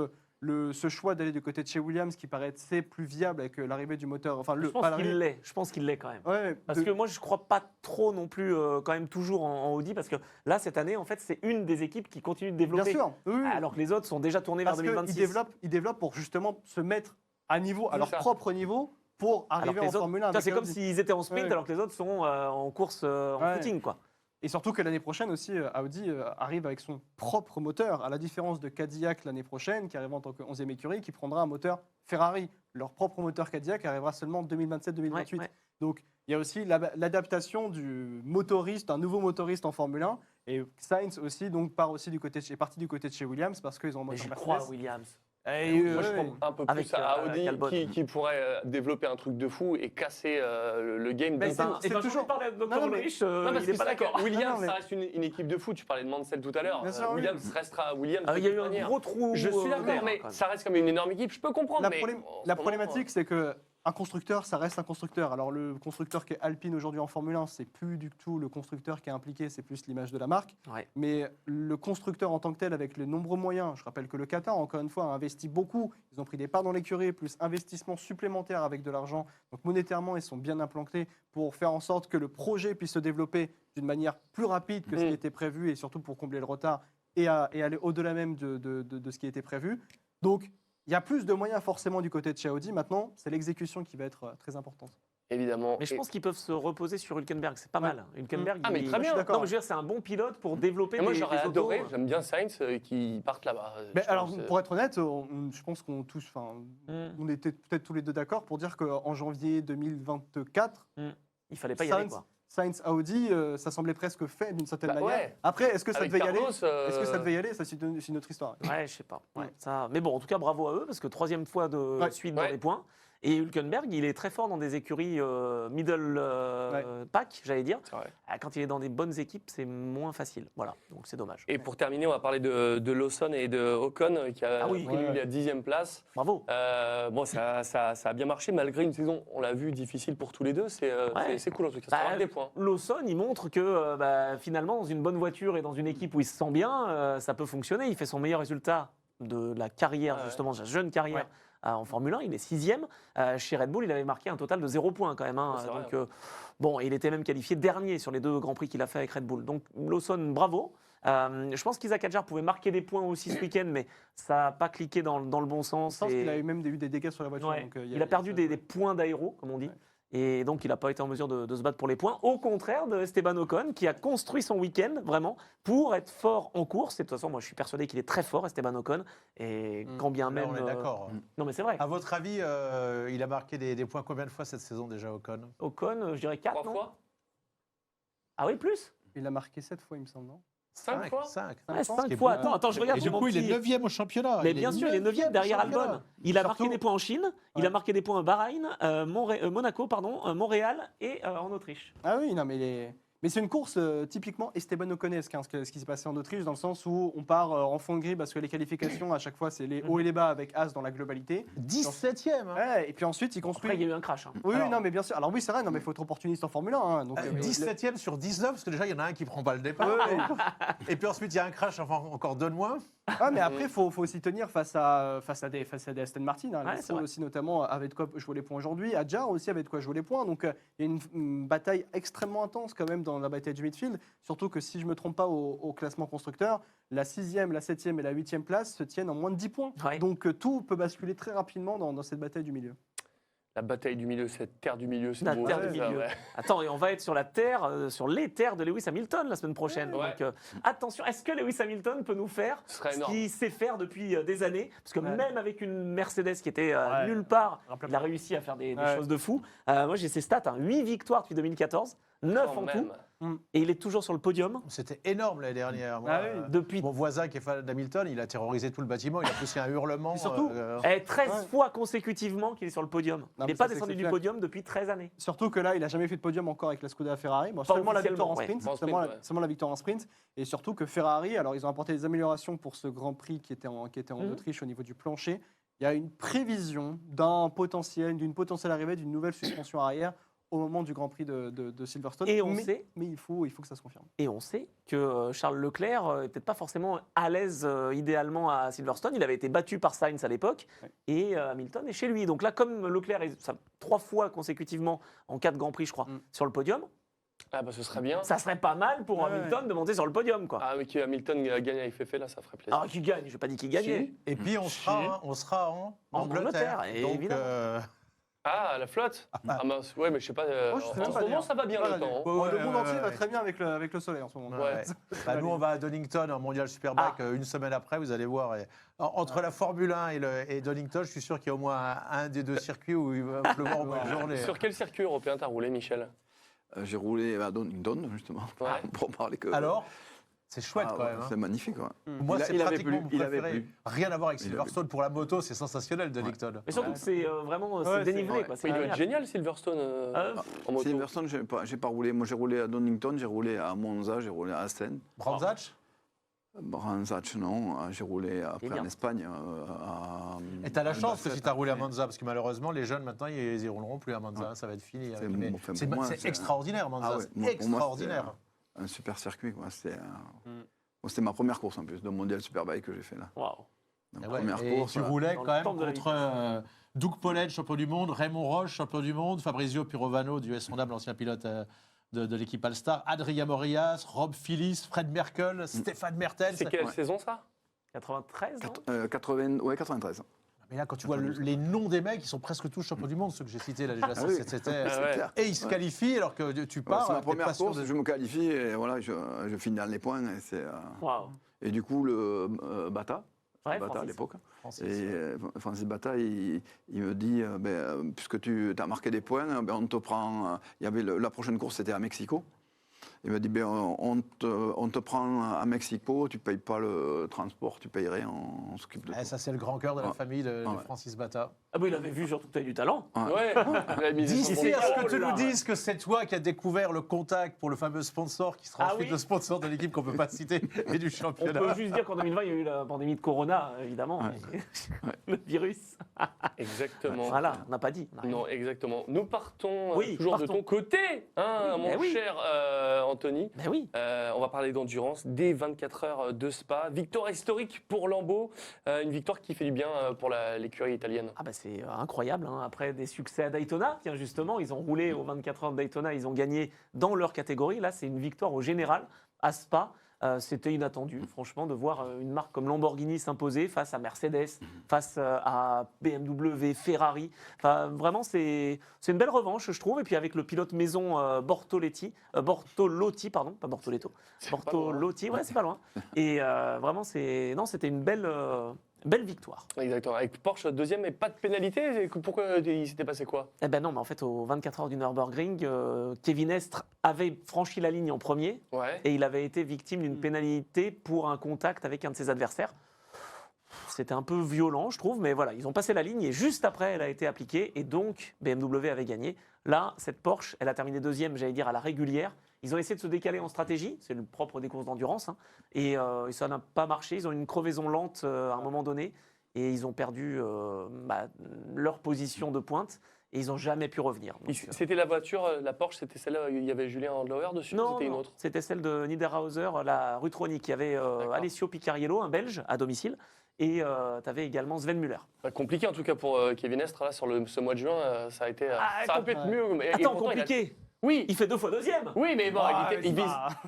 ce choix d'aller du côté de chez Williams qui paraissait plus viable avec l'arrivée du moteur. Enfin, Je pense qu'il l'est. Je pense qu'il l'est quand même. Ouais, Parce que moi, je ne crois pas trop non plus, quand même, toujours en Audi. Parce que là, cette année, en fait, c'est une des équipes qui continue de bien développer. sûr, oui, oui. Alors que les autres sont déjà tournés vers Parce qu'ils 2026. développent pour justement se mettre à niveau, à C'est leur ça. propre niveau, pour Alors arriver que en les autres, Formule 1. ça, avec c'est comme Audi. s'ils étaient en sprint Ouais. alors que les autres sont en course en Ouais. footing, quoi. Et surtout que l'année prochaine aussi, Audi arrive avec son propre moteur, à la différence de Cadillac l'année prochaine, qui arrive en tant que 11e écurie, qui prendra un moteur Ferrari. Leur propre moteur Cadillac arrivera seulement en 2027-2028. Ouais, ouais. Donc il y a aussi l'adaptation du motoriste, un nouveau motoriste en Formule 1. Et Sainz aussi, donc, est parti du côté de chez Williams parce qu'ils ont un Mais moteur je Mercedes. crois à Williams. Et, Moi, je ouais, crois un peu Avec, plus à Audi Albon. qui pourrait développer un truc de fou et casser le game. Mais de- c'est- Et ben, toujours- je parlais de Dr. Non, non, mais- Ulrich, Non, parce il que n'est c'est pas vrai que d'accord. Williams, Non, mais- ça reste une équipe de foot. Tu parlais de Mansell tout à l'heure. Bien sûr, oui. Williams restera Williams. Il y a de eu toute un manière. gros trou. Je suis d'air, d'accord, mais quand même. ça reste comme une énorme équipe. Je peux comprendre. La, mais problém- en ce la moment, problématique, c'est que un constructeur, ça reste un constructeur. Alors le constructeur qui est Alpine aujourd'hui en Formule 1, c'est plus du tout le constructeur qui est impliqué, c'est plus l'image de la marque. Ouais. Mais le constructeur en tant que tel, avec les nombreux moyens, je rappelle que le Qatar, encore une fois, a investi beaucoup. Ils ont pris des parts dans l'écurie, plus investissement supplémentaire avec de l'argent. Donc monétairement, ils sont bien implantés pour faire en sorte que le projet puisse se développer d'une manière plus rapide que ce qui était prévu et surtout pour combler le retard et aller au-delà même de ce qui était prévu. Donc il y a plus de moyens forcément du côté de chez Audi. Maintenant, c'est l'exécution qui va être très importante. évidemment. Mais je pense qu'ils peuvent se reposer sur Hülkenberg, c'est pas Ouais. mal. Hülkenberg, Ah, mais très bien. Non, mais je veux dire, c'est un bon pilote pour développer Et moi, des j'aurais autos. adoré. J'aime bien Sainz qui parte là-bas. Mais Je alors, pense, pour être honnête, je pense qu'on touche. On était peut-être tous les deux d'accord pour dire qu'en janvier 2024, Il fallait pas y aller, quoi. Sainz Audi, ça semblait presque fait d'une certaine Bah, manière. ouais. Après, est-ce que ça avec devait y aller Carlos, Est-ce que ça devait y aller Ça, c'est une autre histoire. Ouais, je sais pas. Ouais, Ouais. ça... Mais bon, en tout cas, bravo à eux, parce que troisième fois de Ouais. suite dans Ouais. les points. Et Hülkenberg, il est très fort dans des écuries middle pack, j'allais dire. C'est vrai. Quand il est dans des bonnes équipes, c'est moins facile. Voilà, donc c'est dommage. Et pour terminer, on va parler de Lawson et de Ocon qui a Ah oui. pris lui, Ouais. la 10e place. Bravo. Bon, ça a bien marché malgré une saison, on l'a vu, difficile pour tous les deux. C'est Ouais. c'est cool en tout cas. Ça Bah, marque des points. Lawson, il montre que finalement, dans une bonne voiture et dans une équipe où il se sent bien, ça peut fonctionner. Il fait son meilleur résultat de la carrière, Ouais. justement, de sa jeune carrière. Ouais. En Formule 1, il est 6e. Chez Red Bull, il avait marqué un total de 0 points quand même. Hein. Ouais, c'est vrai, Donc, bon, il était même qualifié dernier sur les 2 Grands Prix qu'il a fait avec Red Bull. Donc Lawson, bravo. Je pense qu'Isaac Hadjar pouvait marquer des points aussi ce week-end, mais ça n'a pas cliqué dans le bon Je sens. pense et- qu'il a eu même eu des dégâts sur la voiture. Ouais. donc, il a perdu des points d'aéro, comme on dit. Ouais. Et donc, il n'a pas été en mesure de se battre pour les points. Au contraire de Esteban Ocon, qui a construit son week-end, vraiment, pour être fort en course. Et de toute façon, moi, je suis persuadé qu'il est très fort, Esteban Ocon. Et quand bien Là, même... on est d'accord. Non, mais c'est vrai. À votre avis, il a marqué des points combien de fois cette saison déjà, Ocon? Ocon, je dirais 4, 3 non fois Ah oui, plus Il a marqué 7 fois, il me semble, non 5 fois 5. Ouais, pense 5 qu'il fois. est beaucoup. Attends, je regarde Et sur du mon coup, il petit... est 9e au championnat. Mais bien sûr, il est 9e derrière au championnat. Albon. Il a marqué Surtout- des points en Chine, il a marqué des points à Bahreïn, Monaco, Montréal et en Autriche. Ah oui, non, mais Mais c'est une course typiquement Esteban Ocon-esque, hein, ce qui s'est passé en Autriche, dans le sens où on part en fond de grille parce que les qualifications, à chaque fois, c'est les hauts et les bas avec As dans la globalité. 17e. Hein. Ouais, et puis ensuite, il construit. Après, il y a eu un crash. Hein. Oui, Alors- non, mais bien sûr. Alors oui, c'est vrai, non, mais il faut être opportuniste en Formule 1. Hein, donc, 17e sur 19, parce que déjà, il y en a un qui prend pas le départ. Et puis ensuite, il y a un crash, enfin, encore 2 de moins. Ah, mais après, il faut aussi tenir face à des Aston Martin. Hein. Ouais, Les c'est vrai. aussi, notamment, avaient de quoi jouer les points aujourd'hui. Adjar aussi avait de quoi jouer les points. Donc, il y a une bataille extrêmement intense quand même dans la bataille du midfield. Surtout que si je ne me trompe pas au classement constructeur, la 6e, la 7e et la 8e place se tiennent en moins de 10 points. Ouais. Donc, tout peut basculer très rapidement dans cette bataille du milieu. La bataille du milieu, cette terre du milieu, c'est La beau, terre ça, du milieu. ouais. Attends, et on va être sur la terre, sur les terres de Lewis Hamilton la semaine prochaine. Ouais. Donc attention, est-ce que Lewis Hamilton peut nous faire Ce serait ce énorme. qu'il sait faire depuis des années? Parce que Ouais. même avec une Mercedes qui était Ouais. nulle part, Rappelez-moi. il a réussi à faire des Ouais. choses de fou. Moi j'ai ses stats, 8 victoires depuis 2014, 9 Quand en même. tout, et il est toujours sur le podium. C'était énorme l'année dernière. Moi, Ah oui. Depuis mon voisin qui est fan d'Hamilton, il a terrorisé tout le bâtiment, il a poussé un hurlement. Et surtout, 13 Ouais. fois consécutivement qu'il est sur le podium. Non, il mais n'est pas ça, c'est descendu du exceptionnel. podium depuis 13 années. Surtout que là, il n'a jamais fait de podium encore avec la Scuderia Ferrari. Bon, Pas seulement la victoire en officiellement, sprint. ouais. En Seulement, sprint, ouais. seulement la victoire en sprint. Et surtout que Ferrari, alors ils ont apporté des améliorations pour ce Grand Prix qui était en Mhm. Autriche au niveau du plancher. Il y a une prévision d'une potentielle arrivée d'une nouvelle suspension arrière au moment du Grand Prix de Silverstone. Et on mais, sait- mais il faut que ça se confirme. Et on sait que Charles Leclerc n'est peut-être pas forcément à l'aise idéalement à Silverstone. Il avait été battu par Sainz à l'époque. Ouais. Et Hamilton est chez lui. Donc là, comme Leclerc est 3 fois consécutivement en 4 Grands Prix, je crois, Mm. sur le podium, Ah bah ce serait bien. ça serait pas mal pour Ouais. Hamilton de monter sur le podium. Quoi. Ah mais que Hamilton gagne avec FF là, ça ferait plaisir. Alors qu'il gagne, je n'ai pas dit qu'il gagnait. Et puis on sera en En Angleterre. Angleterre, Donc, évidemment. Ah la flotte. Ah mince, ouais mais je sais pas. Moi, je sais en même ce pas moment dire. ça va bien Voilà, le temps. hein. Bon, le ouais, monde ouais, entier va ouais. très bien avec le soleil en ce moment. Ouais. Bah, nous, on va à Donington en Mondial Superbike une semaine après, vous allez voir. Et entre la Formule 1 et Donington, je suis sûr qu'il y a au moins un des deux circuits où il va pleuvoir au moins une journée. Sur quel circuit européen t'as roulé, Michel? J'ai roulé à Donington, justement, Ouais. pour parler que. Alors, c'est chouette Ah, quand même. C'est hein. magnifique. Ouais. Moi, Il a- c'est il avait pratiquement plu, mon il avait préféré. plu. Rien à voir avec Il avait Silverstone. Pour la moto, c'est sensationnel, Donington. Mais surtout que c'est vraiment c'est Ouais, dénivelé. ouais. Quoi. C'est Il doit être agréable. génial Silverstone en moto. Silverstone, j'ai pas roulé. Moi, j'ai roulé à Donington, j'ai roulé à Monza, j'ai roulé à Assen. Branzach Branzach, non. J'ai roulé après bien. en Espagne. Et t'as la chance que Albacete, si t'as roulé à après. Monza, parce que malheureusement, les jeunes maintenant, ils y rouleront plus à Monza. Ça va être fini. C'est Mais bon, enfin, c'est pour moi, c'est c'est- extraordinaire, Monza. Ah ouais, c'est pour moi, extraordinaire. Un super circuit. Quoi. C'était ma première course en plus, de Mondial Superbike que j'ai fait là. Waouh. Donc, Et ouais, première et course. tu là. roulais Dans quand le même temple de la contre Doug Pollett, champion du monde, Raymond Roche, champion du monde, Fabrizio Pirovano du S Honda, l'ancien pilote de l'équipe Alstar, Adrien Morias, Rob Phillips, Fred Merkel, Stéphane Mertens. C'est quelle Ouais. saison ça? 93, non 93. Mais là, quand tu vois les noms des mecs, ils sont presque tous champions du monde, ceux que j'ai cités là déjà. Ah oui. C'était- Ah ouais. clair. Et ils se qualifient alors que tu pars. C'est ma t'es première pas sûr course, de- je me qualifie et voilà, je finis dans les points. Waouh. Et du coup, le Bata, Ouais, Bata à Francis. l'époque, Francis, et ouais. Francis Bata, il me dit puisque tu as marqué des points, on te prend. Il y avait la prochaine course, c'était à Mexico. Il m'a dit on te prend à Mexico, tu ne payes pas le transport, tu payerais, on s'occupe de Eh, toi. ça, c'est le grand cœur de la Ouais. famille de Ouais. Francis Bata. Ah bah il avait vu surtout que tu as du talent. Ouais. Il a misé sur D'ici ton à ce talent. que tu là, nous ouais. dises que c'est toi qui as découvert le contact pour le fameux sponsor qui sera Ah ensuite oui. le sponsor de l'équipe qu'on ne peut pas citer et du On championnat. peut juste dire qu'en 2020, il y a eu la pandémie de Corona, évidemment. Ouais. mais le virus. Exactement. Voilà, on n'a pas dit. on a rien Non, exactement. Nous partons Oui, toujours partons. de ton côté, hein, Oui, mon eh oui. cher Anthony. dit. Mais oui. On va parler d'endurance dès 24 heures de Spa. Victoire historique pour Lambeau, une victoire qui fait du bien pour l'écurie italienne. Ah bah c'est incroyable, hein. Après des succès à Daytona, tiens justement, ils ont roulé aux 24 heures de Daytona, ils ont gagné dans leur catégorie. Là, c'est une victoire au général à Spa. C'était inattendu, franchement, de voir une marque comme Lamborghini s'imposer face à Mercedes, face à BMW, Ferrari. Enfin, vraiment, c'est une belle revanche, je trouve. Et puis avec le pilote maison Bortolotti, pardon, pas Bortoletto, Bortolotti, ouais, c'est pas loin. Et vraiment, c'était une belle victoire. Exactement. Avec Porsche deuxième et pas de pénalité. Pourquoi il s'était passé quoi? Eh ben non, mais en fait, aux 24 heures du Nürburgring, Kevin Estre avait franchi la ligne en premier Ouais. et il avait été victime d'une pénalité pour un contact avec un de ses adversaires. C'était un peu violent, je trouve, mais voilà, ils ont passé la ligne et juste après, elle a été appliquée et donc BMW avait gagné. Là, cette Porsche, elle a terminé deuxième, j'allais dire, à la régulière Ils ont essayé de se décaler en stratégie, c'est le propre des courses d'endurance, hein, et ça n'a pas marché. Ils ont eu une crevaison lente à un moment donné, et ils ont perdu leur position de pointe, et ils n'ont jamais pu revenir. Donc, C'était la voiture, la Porsche, c'était celle-là où il y avait Julien Andlauer dessus ou non, c'était une non, autre? c'était celle de Niederhauser, la Rutronic. Il y avait Alessio Picariello, un Belge, à domicile, et tu avais également Sven Müller. Compliqué en tout cas pour Kevin Estre là, sur ce mois de juin, ça a été. Ça a pu être mieux. Et Attends, pourtant, compliqué. Oui. Il fait 2 fois deuxième. Oui, mais bon, Ah,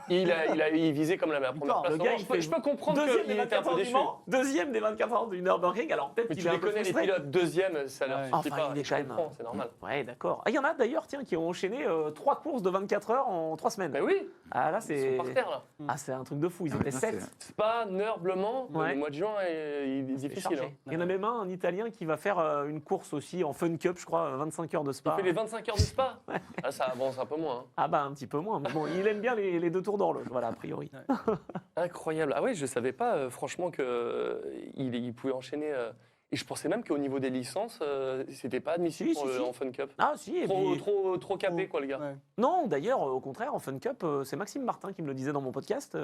il visait comme la première place. Le gars, Non, je peux comprendre deuxième des qu'il était un 24 peu heures du déçu. Mans, deuxième des 24 heures du Nürburgring. Alors peut-être Mais qu'il tu est un les peu connais, les frustré. pilotes deuxième, ça leur Ouais. suffit Enfin, pas. il est Je quand même- comprends, c'est normal. Ouais, d'accord. Ah, il y en a d'ailleurs, tiens, qui ont enchaîné 3 courses de 24 heures en 3 semaines. Mais oui, Ah là, ils c'est. sont par terre là. Ah, c'est un truc de fou. Ils étaient Là, 7. Spa, Nurb, Le Mans, Ouais. le mois de juin est difficile. Chargé. Hein. Il y en a même un Italien qui va faire une course aussi en Fun Cup, je crois, 25 heures de Il Spa. fait les 25 heures de Spa. Ah, ça avance un peu moins. Hein. Ah bah un petit peu moins. Mais bon, il aime bien les 2 tours d'horloge, voilà, a priori. Incroyable. Ah oui, je savais pas franchement qu'il pouvait enchaîner. Et je pensais même qu'au niveau des licences, c'était pas admissible Si. en Fun Cup. Ah si, et puis... Trop capé quoi, le gars. Ouais. Non, d'ailleurs, au contraire, en Fun Cup, c'est Maxime Martin qui me le disait dans mon podcast,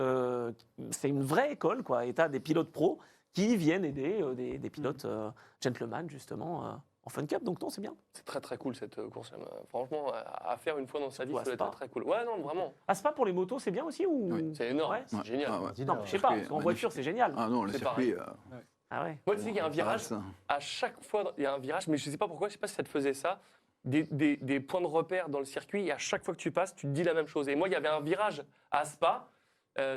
c'est une vraie école, quoi. Et t'as des pilotes pros qui viennent aider des pilotes gentlemen, justement, en Fun Cup. Donc non, c'est bien. C'est très très cool cette course. Franchement, à faire une fois dans sa vie, Surtout ça à doit être Spa. très cool. Ouais, non, vraiment. Ah, Spa pour les motos, c'est bien aussi ou... Oui. C'est énorme, Ouais. c'est Ouais. génial. Ah, ouais. Non, je sais pas, Circuit parce qu'en magnifique. voiture, c'est génial. Ah non, le C'est circuit. Ah ouais. Moi, tu sais qu'il y a un virage, ça. à chaque fois, il y a un virage, mais je sais pas pourquoi, je sais pas si ça te faisait ça, des points de repère dans le circuit, et à chaque fois que tu passes, tu te dis la même chose. Et moi, il y avait un virage à Spa,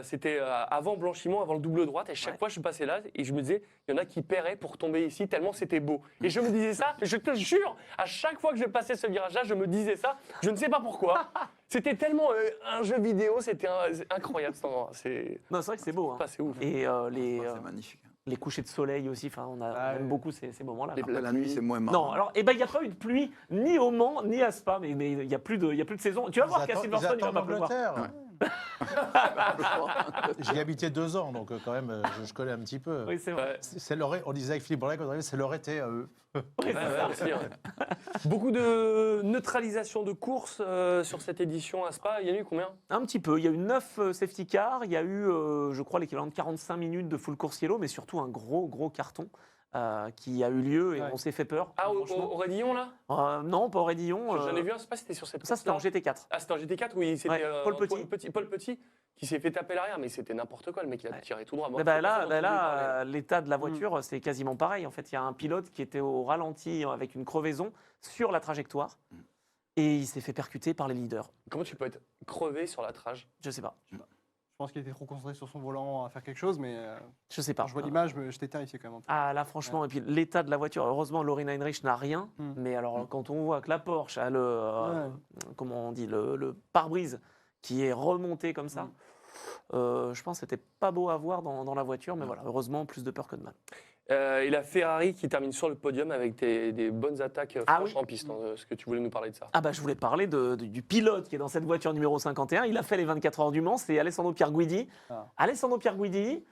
c'était avant Blanchimont, avant le double droite, et chaque Ouais. fois, je passais là, et je me disais, il y en a qui paieraient pour tomber ici, tellement c'était beau. Et je me disais ça, je te jure, à chaque fois que je passais ce virage-là, je me disais ça, je ne sais pas pourquoi. C'était tellement un jeu vidéo, c'était incroyable cet endroit. Non, c'est vrai que c'est beau. Hein. C'est ouf. Et C'est magnifique. les couchers de soleil aussi, enfin, on aime ouais. beaucoup ces moments-là. La nuit, c'est moins marrant. Non, alors, il n'y a pas eu de pluie ni au Mans, ni à Spa, mais il n'y a plus de saison. Tu vas voir qu'à Silverstone, il va pas pleuvoir. J'y habitais 2 ans, donc quand même, je connais un petit peu. Oui, c'est vrai. On disait avec Philippe Borlak, c'est leur été à eux. Oui, c'est ça. Aussi, ouais. Beaucoup de neutralisation de courses sur cette édition à Spa. Il y en a eu combien? Un petit peu. Il y a eu 9 safety cars, il y a eu, je crois, l'équivalent de 45 minutes de full course yellow, mais surtout un gros carton qui a eu lieu et Ouais. on s'est fait peur. Ah, franchement. au Rédillon, là? Non, pas au Raidillon. J'en ai vu un, je sais pas si c'était sur cette Ça, c'était en course-là. GT4. Ah, c'était en GT4 où c'était Ouais, Paul Petit. Paul Petit qui s'est fait taper l'arrière, mais c'était n'importe quoi. Le mec, il a Ouais. tiré tout droit. Moi, Mais bah je sais pas si là, on a entendu parler. l'état de la voiture, c'est quasiment pareil. En fait, il y a un pilote qui était au ralenti avec une crevaison sur la trajectoire et il s'est fait percuter par les leaders. Comment tu peux être crevé sur la trage? Je sais pas. Je pense qu'il était trop concentré sur son volant à faire quelque chose, mais Je sais pas. quand je vois l'image, j'étais terrifié quand même. Ah là, franchement, et puis l'état de la voiture. Heureusement, Lorin Heinrich n'a rien. Mais alors, quand on voit que la Porsche a comment on dit, le pare-brise qui est remonté comme ça, je pense que c'était pas beau à voir dans la voiture. Mais voilà, heureusement, plus de peur que de mal. Et la Ferrari qui termine sur le podium avec des bonnes attaques Ah franches oui. en piste. Hein, est-ce que tu voulais nous parler de ça? Ah bah je voulais parler du pilote qui est dans cette voiture numéro 51. Il a fait les 24 heures du Mans, c'est Alessandro Pierguidi. Ah. Alessandro Pierguidi,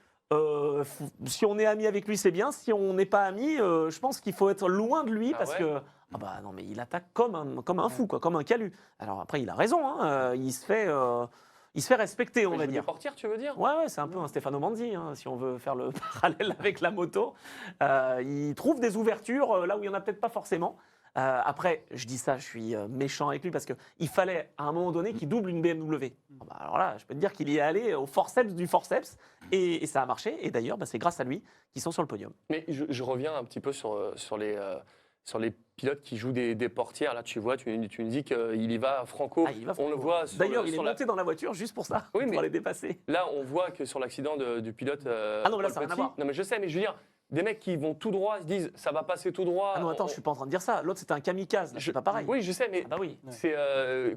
si on est ami avec lui, c'est bien. Si on n'est pas ami, je pense qu'il faut être loin de lui Ah parce ouais que ah bah non mais il attaque comme un fou, quoi, comme un calu. Alors après il a raison, hein, il se fait respecter, on Il va joue des dire. portières, tu veux dire? Ouais, c'est un peu un Stefano Manzi, hein, si on veut faire le parallèle avec la moto. Il trouve des ouvertures là où il n'y en a peut-être pas forcément. Après, je dis ça, je suis méchant avec lui parce qu'il fallait à un moment donné qu'il double une BMW. Ah bah, alors là, je peux te dire qu'il y est allé au forceps du forceps et ça a marché. Et d'ailleurs, bah, c'est grâce à lui qu'ils sont sur le podium. Mais je reviens un petit peu sur les pilotes qui jouent des portières. Là, tu vois, tu me dis qu'il y va franco. Ah, il va On le franco. voit sur D'ailleurs, le- il est sur la- monté dans la voiture juste pour ça, Oui, pour mais- les dépasser. Là, on voit que sur l'accident du pilote. Ah non, mais là, Paul ça n'a rien à Petit- voir. Non, mais je sais, mais je veux dire, des mecs qui vont tout droit, se disent ça va passer tout droit. Ah non, attends, je suis pas en train de dire ça. L'autre, c'était un kamikaze, là, c'est pas pareil. Oui, je sais, mais Ah bah oui. c'est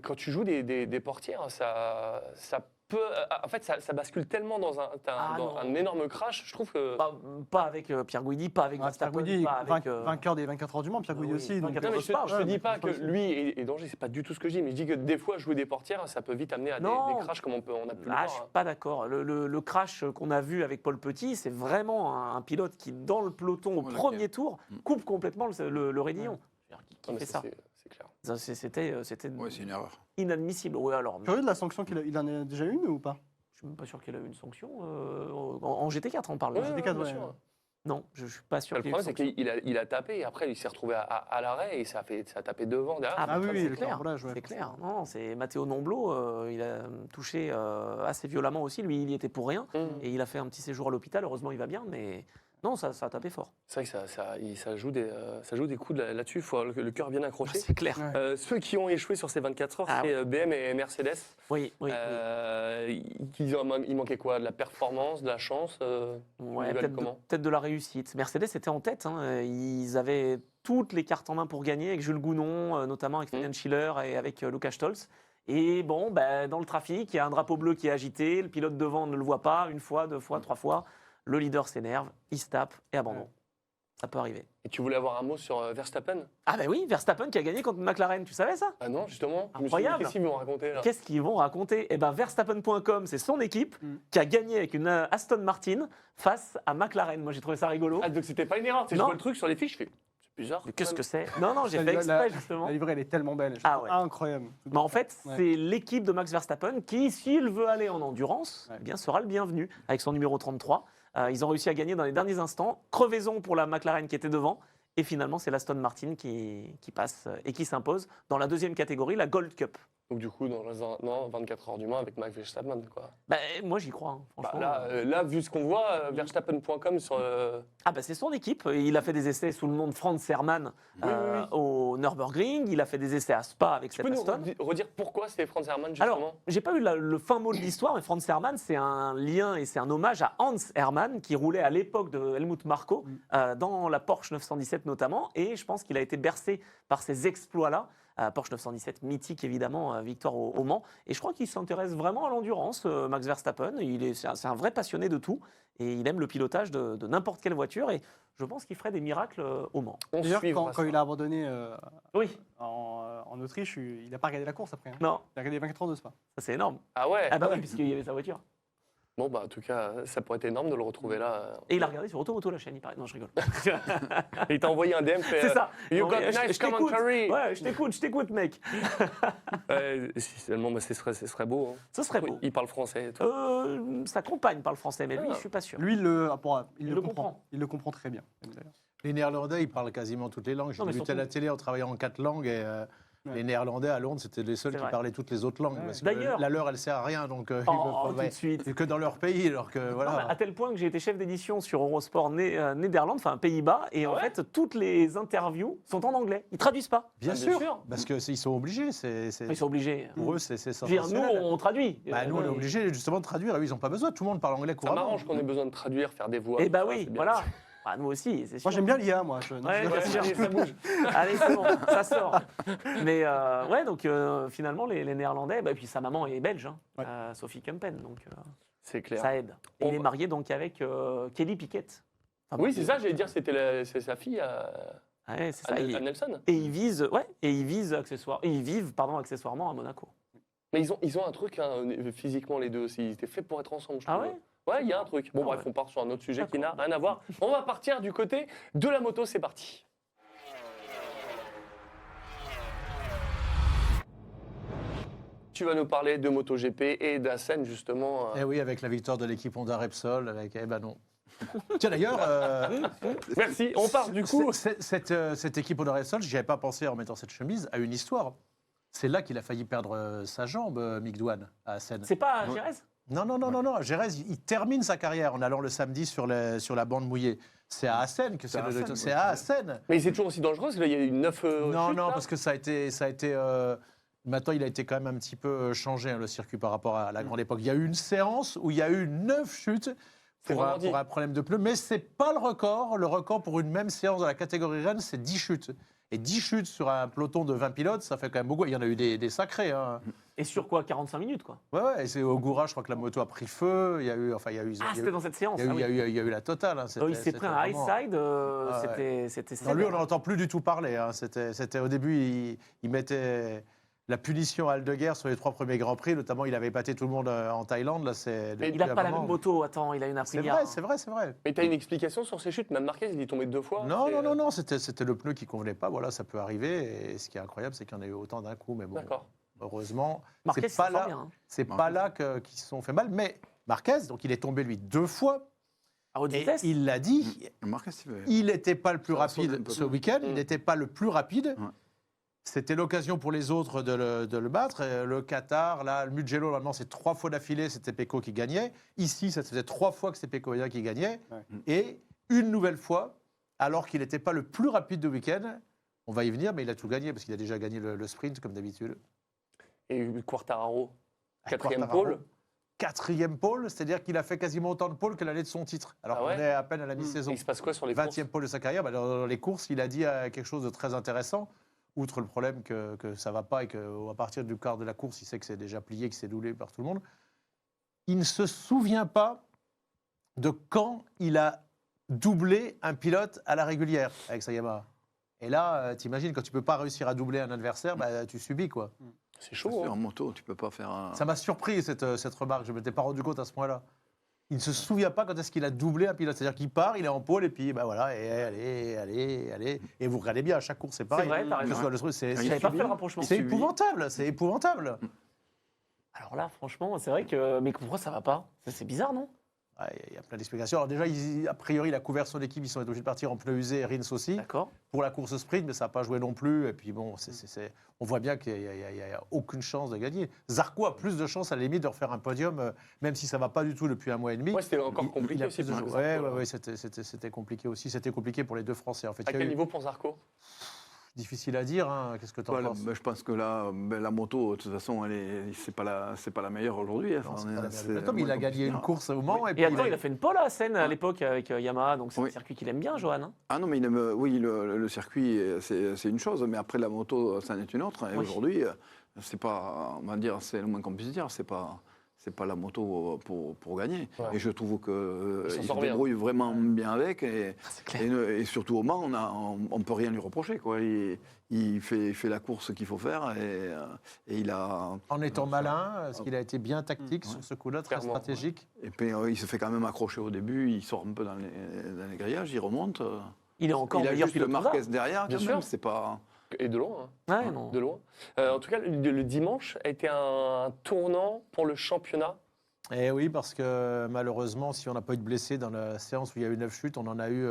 quand tu joues des portières, ça peut. En fait, ça bascule tellement dans non. un énorme crash. Je trouve que. Pas avec Pierre Guidi, pas avec Pierre Verstappen, Gouidi, pas avec... vainqueur des 24 heures du Mans, Pierre Gouidi oui, aussi. donc, 24 Non, mais Spa, je te dis pas que aussi. lui est danger, c'est pas du tout ce que je dis, mais je dis que des fois, jouer des portières, ça peut vite amener à Non. des crashs comme on a pu le Ah, voir. je suis pas d'accord. Le crash qu'on a vu avec Paul Petit, c'est vraiment un pilote qui, dans le peloton, au Ouais, premier tour, coupe complètement le raidillon. Qui Non, mais fait ça c'est clair. C'était Ouais, c'est une erreur. inadmissible. Ouais, alors, Curieux de la sanction il en a déjà une ou pas? je suis même pas sûr qu'il a eu une sanction. En GT4, on parle. Ouais, là. ouais, GT4, bien ouais. sûr. Non, je suis pas sûr Le qu'il y ait eu problème, une c'est sanction. qu'il a tapé et après, il s'est retrouvé à l'arrêt et ça a tapé devant, derrière. Ah oui, ça, oui, c'est le clair. carambolage, ouais. C'est clair. Non, c'est Matteo Nomblot. Il a touché assez violemment aussi. Lui, il y était pour rien. Et il a fait un petit séjour à l'hôpital. Heureusement, il va bien. Mais non, ça a tapé fort. C'est vrai que ça joue des coups là-dessus. Il faut avoir le cœur bien accroché. C'est clair. Ouais. Ceux qui ont échoué sur ces 24 heures, Ah c'est BM et Mercedes. Oui, oui. Il manquait quoi? De la performance, de la chance Ouais, ils veulent peut-être comment peut-être de la réussite. Mercedes était en tête. Hein. Ils avaient toutes les cartes en main pour gagner, avec Jules Gounon, notamment avec Fabian Schiller et avec Lucas Stolz. Et bon, dans le trafic, il y a un drapeau bleu qui est agité. Le pilote devant ne le voit pas. Une fois, deux fois, trois fois. Le leader s'énerve, il se tape et abandon. Ça peut arriver. Et tu voulais avoir un mot sur Verstappen? Ah ben oui, Verstappen qui a gagné contre McLaren. Tu savais ça? Ah non, justement. Je me suis dit, Incroyable. qu'est-ce qu'ils vont raconter là? Qu'est-ce qu'ils vont raconter? Eh ben, Verstappen.com, c'est son équipe qui a gagné avec une Aston Martin face à McLaren. Moi, j'ai trouvé ça rigolo. Ah, donc c'était pas une erreur. Je Non. vois le truc sur les fiches, je fais, c'est bizarre. Mais qu'est-ce que c'est? Non, j'ai fait La- exprès, justement. La livrée, elle est tellement belle. Je Ah trouve ouais. Incroyable. Mais en fait, Ouais. c'est l'équipe de Max Verstappen qui, s'il veut aller en endurance, Ouais. eh bien, sera le bienvenu avec son numéro 33. Ils ont réussi à gagner dans les derniers instants. Crevaison pour la McLaren qui était devant. Et finalement, c'est l'Aston Martin qui passe et qui s'impose dans la deuxième catégorie, la Gold Cup. Donc du coup, dans 24 heures du Mans avec Max Verstappen, quoi. Moi, j'y crois, hein, Bah, franchement. là, vu ce qu'on voit, Verstappen.com sur... C'est son équipe. Il a fait des essais sous le nom de Franz Hermann Oui. au Nürburgring. Il a fait des essais à Spa avec Tu cette peux nous Aston. redire pourquoi c'est Franz Hermann, justement? Alors, j'ai pas eu le fin mot de l'histoire, mais Franz Hermann, c'est un lien et c'est un hommage à Hans Hermann, qui roulait à l'époque de Helmut Marko, dans la Porsche 917 notamment, et je pense qu'il a été bercé par ces exploits-là. Porsche 917, mythique évidemment, victoire au Mans. Et je crois qu'il s'intéresse vraiment à l'endurance, Max Verstappen. C'est un vrai passionné de tout, et il aime le pilotage de n'importe quelle voiture, et je pense qu'il ferait des miracles au Mans. On D'ailleurs, suivra quand ça. il a abandonné Oui, en Autriche, il n'a pas regardé la course après. Hein. non, Il a regardé 24 heures de Spa. ça c'est énorme. Ah ouais. Ah bah oui, puisqu'il y avait sa voiture. Bon, bah en tout cas, ça pourrait être énorme de le retrouver là. Et il a regardé sur Automoto la chaîne, il paraît. Non, je rigole. Et il t'a envoyé un DM. C'est ça. You Non, got mais nice je t'écoute. commentary. Ouais, je t'écoute, mec. Si seulement, bah, ce serait beau. Hein. Ce serait beau. Il parle français et tout. Sa compagne parle français, mais lui, Ah. je suis pas sûr. Lui, il le le comprend. comprend. Il le comprend très bien. d'ailleurs. Les Néerlandais, ils parlent quasiment toutes les langues. J'ai Non, mais débuté à surtout- la télé en travaillant en 4 langues et les Néerlandais à Londres, c'était les seuls C'est qui vrai. parlaient toutes les autres langues. Ouais. Parce que D'ailleurs- la leur, elle sert à rien, donc ils Oh, peuvent tout pas- de suite. c'est que dans leur pays, alors que Non, voilà. mais à tel point que j'ai été chef d'édition sur Eurosport Néderlande, enfin Pays-Bas, et en ouais fait, toutes les interviews sont en anglais. Ils traduisent pas. Bien Ah, sûr, parce que ils sont obligés. Ils sont obligés. Pour eux, c'est Je veux dire, nous, sensationnel. on traduit. Bah, nous, on est obligés justement de traduire. Eux, ils n'ont pas besoin. Tout le monde parle anglais Ça couramment. m'arrange qu'on ait besoin de traduire, faire des voix. Eh bah Ça, oui, c'est bien. voilà. Bah, nous aussi, c'est sûr. Moi, j'aime bien l'IA, moi. Non, Ouais, je- bien sûr. Ouais, ça bouge. Allez, c'est bon, ça sort. Mais ouais, donc finalement, les Néerlandais, bah, et puis sa maman est belge, hein, Ouais. Sophie Kempen, donc C'est clair. ça aide. Et On il est va- marié donc avec Kelly Piquet. Enfin, Oui, c'est ça, j'allais dire, c'est sa fille Ouais, c'est ça. à Et, Nelson. et ils visent, ils vivent accessoirement à Monaco. Mais ils ont un truc, hein, physiquement, les deux aussi. Ils étaient faits pour être ensemble, je Ah trouve. ouais. Ouais, il y a un truc. Bon, Ah bref, ouais. on part sur un autre sujet qui n'a D'accord. rien à voir. On va partir du côté de la moto, c'est parti. Tu vas nous parler de MotoGP et d'Assen, justement. Eh oui, avec la victoire de l'équipe Honda Repsol, avec eh ben non. Tiens d'ailleurs, Merci, on part du coup. cette équipe Honda Repsol, j'y avais pas pensé en mettant cette chemise, a une histoire. C'est là qu'il a failli perdre sa jambe, Mick Doohan, à Assen. C'est pas Jerez? Non. Gérez, il termine sa carrière en allant le samedi sur la bande mouillée. C'est à Assen que c'est à Assen, c'est ouais. à Assen. Mais c'est toujours aussi dangereux, parce que là, il y a eu 9 Non, parce que ça a été maintenant, il a été quand même un petit peu changé, hein, le circuit, par rapport à la grande époque. Il y a eu une séance où il y a eu 9 chutes C'est pour vraiment dit. un problème de pneus, mais ce n'est pas le record. Le record pour une même séance dans la catégorie Rennes, c'est 10 chutes. Et 10 chutes sur un peloton de 20 pilotes, ça fait quand même beaucoup. Il y en a eu des sacrés. Hein. Et sur quoi? 45 minutes, quoi. Ouais, et c'est Ogura, je crois que la moto a pris feu. Il y a eu, Ah, c'était dans cette séance. il y a eu, ah oui. il y a eu la totale. Hein. Oh, il s'est pris un high vraiment- side, Ah ouais. c'était Non, lui, on sévère. n'entend plus du tout parler. Hein. C'était au début, il mettait la punition à Aldeguer sur les 3 premiers Grands Prix, notamment il avait épaté tout le monde en Thaïlande. Là, Mais il n'a pas la même moto, attends, il a une C'est Aprilia. vrai, c'est vrai, c'est vrai. Mais tu as une explication sur ces chutes? Même Marquez, il est tombé 2 fois. Non, c'est- non, non, non, c'était le pneu qui convenait pas. Voilà, ça peut arriver. Et ce qui est incroyable, c'est qu'il y en a eu autant d'un coup. Mais bon, D'accord. heureusement, Marquez, c'est pas c'est fort là, bien. Hein. c'est Marquez. pas là qu'ils se sont fait mal. Mais Marquez, donc il est tombé lui 2 fois. À haute Et vitesse. il l'a dit, Marquez, il n'était pas le plus Ça a sauté un rapide peu. ce week-end. Mm. Il n'était pas le plus rapide. Ouais. C'était l'occasion pour les autres de le battre. Et le Qatar, là, le Mugello, normalement, c'est 3 fois d'affilée, c'était Pecco qui gagnait. Ici, ça faisait 3 fois que c'était Pecco qui gagnait. Ouais. Et une nouvelle fois, alors qu'il n'était pas le plus rapide de week-end, on va y venir, mais il a tout gagné parce qu'il a déjà gagné le sprint, comme d'habitude. Et Quartararo, Ah, 4e Quartararo, pôle. 4e pôle, c'est-à-dire qu'il a fait quasiment autant de pôles que l'année de son titre, alors Ah qu'on ouais est à peine à la Et mi-saison. il se passe quoi sur les 20e courses? pôle de sa carrière. Bah, dans les courses, il a dit quelque chose de très intéressant, outre le problème que ça ne va pas et qu'à partir du quart de la course, il sait que c'est déjà plié, que c'est doublé par tout le monde. Il ne se souvient pas de quand il a doublé un pilote à la régulière avec sa Yamaha. Et là, t'imagines, quand tu peux pas réussir à doubler un adversaire, bah, tu subis, quoi. C'est chaud. En Hein. moto, tu peux pas faire un. Ça m'a surpris, cette remarque. Je ne m'étais pas rendu compte à ce point-là. Il ne se souvient pas quand est-ce qu'il a doublé un pilote. C'est-à-dire qu'il part, il est en pôle, et puis bah voilà, et allez. Et vous regardez bien, à chaque course, c'est C'est vrai. vrai, t'as Que ce raison. soit le truc, c'est Il J'avais pas subit. fait le rapprochement. c'est subit. épouvantable, c'est épouvantable. Alors là, franchement, c'est vrai que. Mais pourquoi ça va pas? C'est bizarre, non? Ouais, il y a plein d'explications. Alors déjà, a priori, il a couvert son équipe, ils sont obligés de partir en pneus usés, Rins aussi, D'accord. pour la course sprint, mais ça n'a pas joué non plus. Et puis bon, on voit bien qu'il n'y a aucune chance de gagner. Zarco a plus de chances à la limite de refaire un podium, même si ça ne va pas du tout depuis un mois et demi. Ouais, c'était encore Il compliqué a aussi. plus de pour jours. Zarco, Ouais, c'était compliqué aussi. C'était compliqué pour les 2 Français. En fait, À il y a quel eu- niveau pour Zarco? difficile à dire. Hein. Qu'est-ce que tu en Voilà, penses? ben, je pense que là, la moto, de toute façon, c'est pas la meilleure aujourd'hui. Non, c'est pas la meilleure. Comme il a gagné une course au Mans. Et Et puis attends, il a fait une pole à Seine à l'époque avec Yamaha, donc c'est un Oui. circuit qu'il aime bien, Johan. Hein. Ah non, mais oui, le circuit, c'est une chose, mais après la moto, ça en est une autre. Et Oui. aujourd'hui, c'est pas, on va dire, c'est le moins qu'on puisse dire, c'est pas la moto pour gagner. Ouais. Et je trouve Il s'en qu'il se sort bien. débrouille vraiment bien avec. Et, C'est clair. et surtout au Mans, on peut rien lui reprocher. Quoi. Il fait la course qu'il faut faire et il a. En étant malin, parce qu'il a été bien tactique Ouais. sur ce coup-là, très Clairement, stratégique. Et puis il se fait quand même accrocher au début, il sort un peu dans les grillages, il remonte. Il est encore il a meilleur juste le pilote Marquez mondial. derrière, Bien quand sûr. même, c'est pas. Et de loin. Hein. Ouais, non. De loin. En tout cas, le dimanche a été un tournant pour le championnat. Et oui, parce que malheureusement, si on n'a pas eu de blessés dans la séance où il y a eu 9 chutes, on en a eu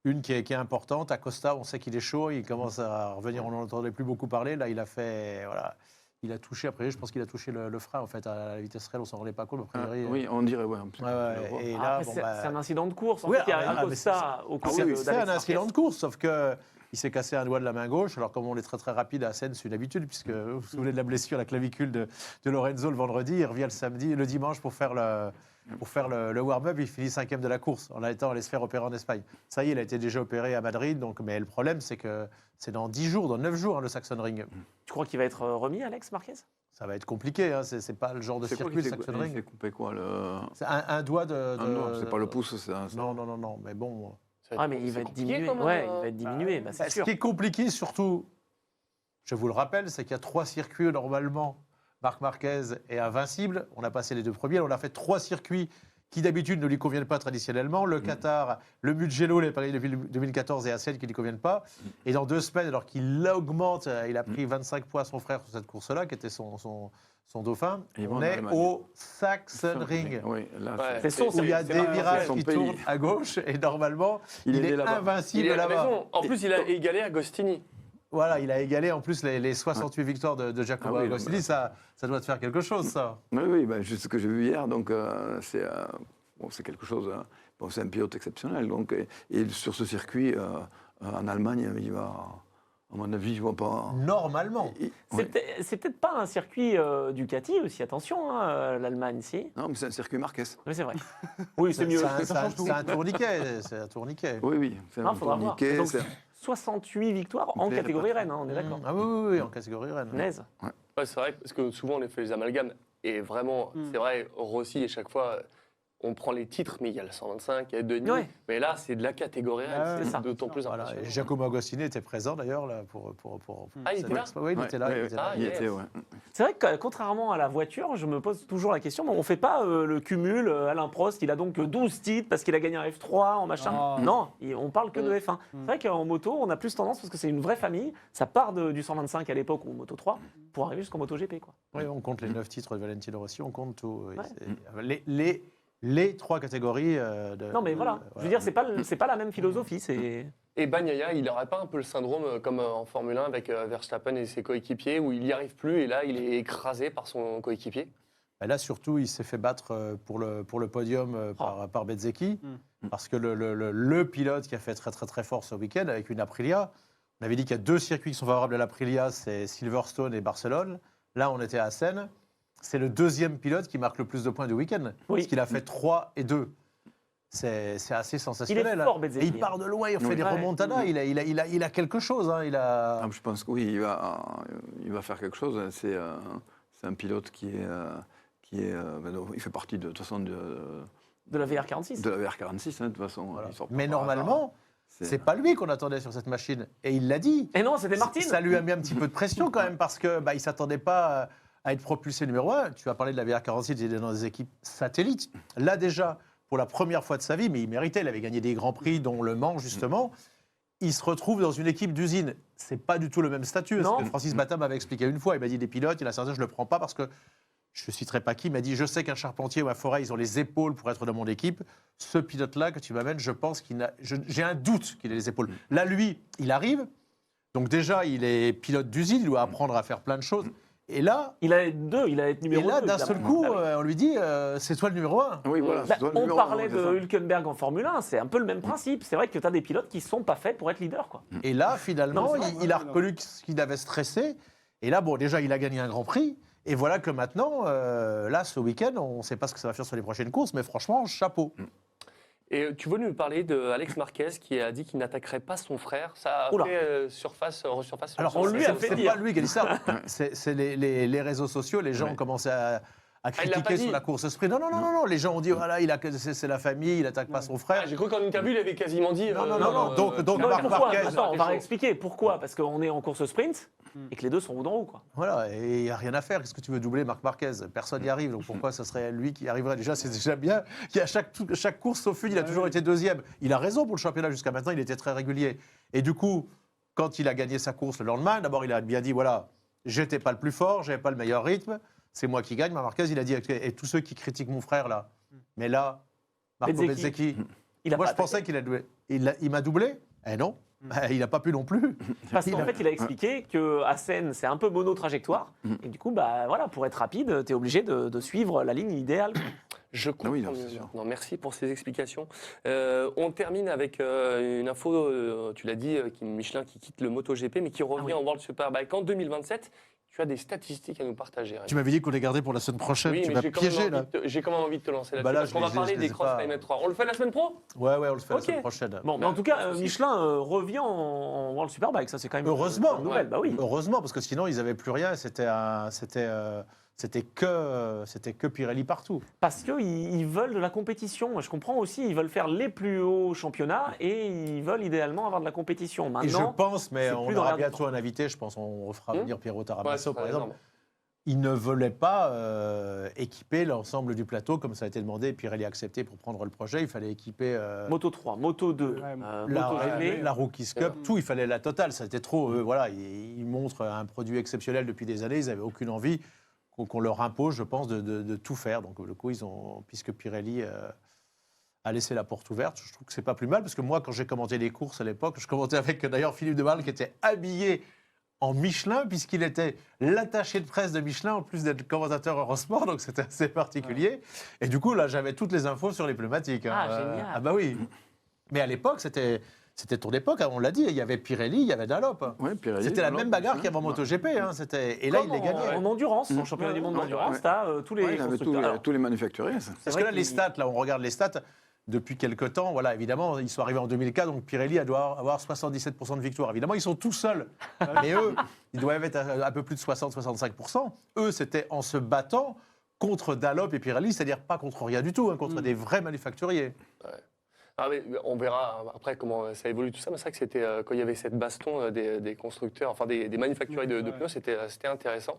une qui est importante. Acosta, on sait qu'il est chaud, il commence à revenir, on n'en entendait plus beaucoup parler. Là, il a fait. Voilà. Il a touché, après, je pense qu'il a touché le frein, en fait, à la vitesse réelle, on s'en rendait pas compte. A priori, Oui, on dirait, ouais. Ouais, ouais, et Ah, là, après, bon, c'est bah, c'est un incident de course. En Oui, fait, il y a ah, mais Acosta au Ah côté oui, de c'est d'Alex un incident Marquez. de course, sauf que il s'est cassé un doigt de la main gauche. Alors, comme on est très très rapide à Seine, c'est une habitude, puisque vous vous souvenez de la blessure à la clavicule de Lorenzo le vendredi, il revient le dimanche pour faire le warm-up, il finit 5e de la course en étant allé se faire opérer en Espagne. Ça y est, il a été déjà opéré à Madrid, donc, mais le problème, c'est que c'est dans 10 jours, dans 9 jours, hein, le Saxon Ring. Tu crois qu'il va être remis, Alex Marquez? Ça va être compliqué, hein, c'est pas le genre de C'est quoi circuit, qui le s'est Saxon il s'est Ring. coupé quoi C'est un doigt de. Ah non, c'est pas le pouce, c'est un. Non, mais bon. Ça va Ah, être- mais il c'est va être compliqué, diminué. quand même, Ouais, il va être diminué, bah, c'est Ce sûr. qui est compliqué, surtout, je vous le rappelle, c'est qu'il y a 3 circuits normalement, Marc Marquez est invincible. On a passé les 2 premiers, on a fait 3 circuits qui d'habitude ne lui conviennent pas traditionnellement. Le Qatar, le Mugello, les Paris 2014 et Assen qui ne lui conviennent pas. Et dans 2 semaines, alors qu'il augmente, il a pris 25 points à son frère sur cette course-là, qui était son dauphin. Et On bon, est Allemagne. au Saxon Ring. Oui, là, Ouais. C'est son, Où il y a c'est des pas- virages son qui pays. tournent à gauche et normalement, il né est là-bas. Il invincible a là-bas. raison. En plus, il a égalé Agostini. Voilà, il a égalé en plus les 68 victoires de Giacomo Ah oui, Agostini. non, Ça doit te faire quelque chose, ça. Oui, ben, juste ce que j'ai vu hier, donc c'est quelque chose. Bon, c'est un pilote exceptionnel, donc et sur ce circuit en Allemagne, il va, à mon avis, je vois pas. Normalement. Ouais. C'est peut-être pas un circuit Ducati aussi, attention, hein, l'Allemagne, si. Non, mais c'est un circuit Marquez. Oui, c'est vrai. Oui, c'est mieux. C'est un tourniquet. C'est un tourniquet. Oui, c'est Ah, un faudra voir. tourniquet. Donc, c'est- 68 victoires en plaît, catégorie pas. Rennes, hein, on est d'accord. Ah oui, en catégorie Rennes. Naise. Ouais, c'est vrai, parce que souvent on les fait les amalgames. Et vraiment, c'est vrai, Rossi, à chaque fois, on prend les titres, mais il y a le 125, il y a Denis. Ouais. Mais là, c'est de la catégorie Ah, réelle, c'est ça. d'autant plus Voilà. impressionnant. Et Giacomo Agostini était présent d'ailleurs là pour Ah, il cette était là expo. Oui, il était là. Ouais, il était là. Ah, il yes. était, ouais. C'est vrai que contrairement à la voiture, je me pose toujours la question, mais on ne fait pas le cumul. Alain Prost, il a donc 12 titres parce qu'il a gagné un F3 en machin. Ah. Non, on parle que de F1. C'est vrai qu'en moto, on a plus tendance, parce que c'est une vraie famille, ça part du 125 à l'époque ou Moto 3 pour arriver jusqu'en MotoGP. Quoi. Oui, on compte les 9 titres de Valentino Rossi, on compte tout. Oui, Ouais. c'est- les 3 catégories. Non, mais voilà. Je veux dire, c'est pas la même philosophie. C'est Et Bagnaia, il n'aurait pas un peu le syndrome comme en Formule 1 avec Verstappen et ses coéquipiers, où il n'y arrive plus et là, il est écrasé par son coéquipier? Et là, surtout, il s'est fait battre pour le podium par Bezzecchi, parce que le pilote qui a fait très très très fort ce week-end avec une Aprilia, on avait dit qu'il y a 2 circuits qui sont favorables à l'Aprilia, c'est Silverstone et Barcelone. Là, on était à Assen. C'est le 2e pilote qui marque le plus de points du week-end, Oui. parce qu'il a fait 3 et 2. C'est assez sensationnel. Il est fort, hein. Bezzecchi, Et il part de loin, il fait Oui. des Ouais. remontadas, il a quelque chose. Hein, il a... Ah, je pense que oui, il va faire quelque chose. C'est un pilote qui est il fait partie de toute façon de la VR46. de la VR46, hein, de toute façon. Voilà. Il sort pas Mais par hasard. normalement, c'est pas lui qu'on attendait sur cette machine. Et il l'a dit. Et non, c'était Martin. Ça lui a mis un petit peu de pression quand même parce que il s'attendait pas à être propulsé numéro 1. Tu as parlé de la VR46, il était dans des équipes satellites. Là déjà, pour la première fois de sa vie, mais il méritait, il avait gagné des grands prix, dont Le Mans justement. Il se retrouve dans une équipe d'usine. C'est pas du tout le même statut. Non. Ce que Francis Batta m'avait expliqué une fois. Il m'a dit des pilotes, il a certains, je le prends pas parce que je ne citerai pas qui, il m'a dit je sais qu'un Charpentier ou un Forêt, ils ont les épaules pour être dans mon équipe. Ce pilote-là que tu m'amènes, je pense j'ai un doute qu'il ait les épaules. Là, lui, il arrive. Donc déjà, il est pilote d'usine, il doit apprendre à faire plein de choses. Et là, Il allait être 2, il allait être numéro 2. d'un seul coup, on lui dit c'est toi le numéro 1. Oui, voilà. Bah, c'est toi le on numéro parlait un, de c'est ça. Hülkenberg en Formule 1, c'est un peu le même principe. C'est vrai que tu as des pilotes qui ne sont pas faits pour être leader. Quoi. Et là, finalement, Non, mais c'est vrai, il a ouais, reconnu qu'il avait stressé. Et là, bon, déjà, il a gagné un Grand Prix. Et voilà que maintenant, là, ce week-end, on ne sait pas ce que ça va faire sur les prochaines courses, mais franchement, chapeau. Et tu veux nous parler d'Alex Marquez qui a dit qu'il n'attaquerait pas son frère. Ça a Oula. fait resurface. Alors, on lui a fait c'est dire. pas lui qui a dit ça. C'est les réseaux sociaux. Les gens ont commencé à il l'a pas critiquer dit. sur la course sprint. Non. Les gens ont dit voilà, c'est la famille, il n'attaque pas son frère. Ah, j'ai cru qu'en interview, il avait quasiment dit. Non. Donc, Non, mais Marc pourquoi Marquez. Attends, on va réexpliquer. Pourquoi Parce qu'on est en course sprint et que les deux sont roue dans roue. Quoi. Voilà, et il n'y a rien à faire. Qu'est-ce que tu veux doubler Marc Marquez? Personne n'y arrive. Donc pourquoi ce serait lui qui arriverait? Déjà, c'est déjà bien. Chaque course, sauf une, il a toujours été 2e. Il a raison pour le championnat jusqu'à maintenant, il était très régulier. Et du coup, quand il a gagné sa course le lendemain, d'abord, il a bien dit voilà, j'étais pas le plus fort, j'avais pas le meilleur rythme, c'est moi qui gagne. Marc Marquez, il a dit et tous ceux qui critiquent mon frère là. Mais là, Marco Bezzecchi. Bezzecchi, Il a moi pas je pensais qu'il a doublé. Il m'a doublé? Eh non, il n'a pas pu non plus. Parce qu'en fait, il a expliqué qu'à Seine, c'est un peu mono-trajectoire. Et du coup, bah, voilà, pour être rapide, tu es obligé de suivre la ligne idéale. Je comprends Oui, non, mieux c'est sûr. maintenant. Merci pour ces explications. On termine avec une info, tu l'as dit, Michelin qui quitte le MotoGP, mais qui revient oui. en World Superbike en 2027. Tu as des statistiques à nous partager. Rémi. Tu m'avais dit qu'on les gardait pour la semaine prochaine. Oui, tu mais m'as j'ai quand, piégé même là. envie de- j'ai quand même envie de te lancer là-dessus. Bah là, parce qu'on va parler des les ai Cross pas. Climate 3. On le fait la semaine pro? Ouais, on le fait Ok. la semaine prochaine. Bon, mais en tout cas, Michelin revient en World Superbike. Ça, c'est quand même Heureusement. une bonne nouvelle. Bah oui. Heureusement, parce que sinon, ils n'avaient plus rien. C'était que Pirelli partout. Parce qu'ils veulent de la compétition. Je comprends aussi, ils veulent faire les plus hauts championnats et ils veulent idéalement avoir de la compétition. Et je Maintenant, pense, mais c'est on plus dans aura l'air du bientôt un invité, je pense, on refera venir Piero Ouais, Tarabasso, ce par serait exemple. énorme. Ils ne voulaient pas équiper l'ensemble du plateau comme ça a été demandé. Pirelli a accepté pour prendre le projet. Il fallait équiper Moto 3, Moto 2, Ouais, Moto GP. la Rookies Cup, tout. Il fallait la totale. Ça a été trop. Voilà, ils montrent un produit exceptionnel depuis des années. Ils n'avaient aucune envie qu'on leur impose, je pense, de tout faire. Donc, du coup, puisque Pirelli a laissé la porte ouverte, je trouve que c'est pas plus mal. Parce que moi, quand j'ai commenté les courses à l'époque, je commentais avec d'ailleurs Philippe de Marle qui était habillé en Michelin, puisqu'il était l'attaché de presse de Michelin, en plus d'être commentateur Eurosport, donc c'était assez particulier. Et du coup, là, j'avais toutes les infos sur les pneumatiques. Ah, génial. Ah bah oui. Mais à l'époque, c'était ton époque, hein, on l'a dit, il y avait Pirelli, il y avait Dunlop. Ouais, Pirelli, C'était la Dunlop, même bagarre ça. qu'il y avait en MotoGP. Hein, et là, Comme il les gagnait. en endurance, en championnat du monde d'endurance, Ouais. tu as tous les Ouais, il avait constructeurs. Alors, tous les manufacturiers. Ça. c'est Parce vrai que là, les qu'il- stats, là, on regarde les stats. Depuis quelques temps, voilà, évidemment, ils sont arrivés en 2004, donc Pirelli doit avoir 77% de victoires. Évidemment, ils sont tout seuls. Mais eux, ils doivent être à un peu plus de 60-65%. Eux, c'était en se battant contre Dunlop et Pirelli, c'est-à-dire pas contre rien du tout, hein, contre des vrais manufacturiers. Ah, mais on verra après comment ça évolue tout ça. Mais c'est vrai que c'était quand il y avait cette baston des constructeurs, enfin des manufacturiers de pneus, c'était intéressant.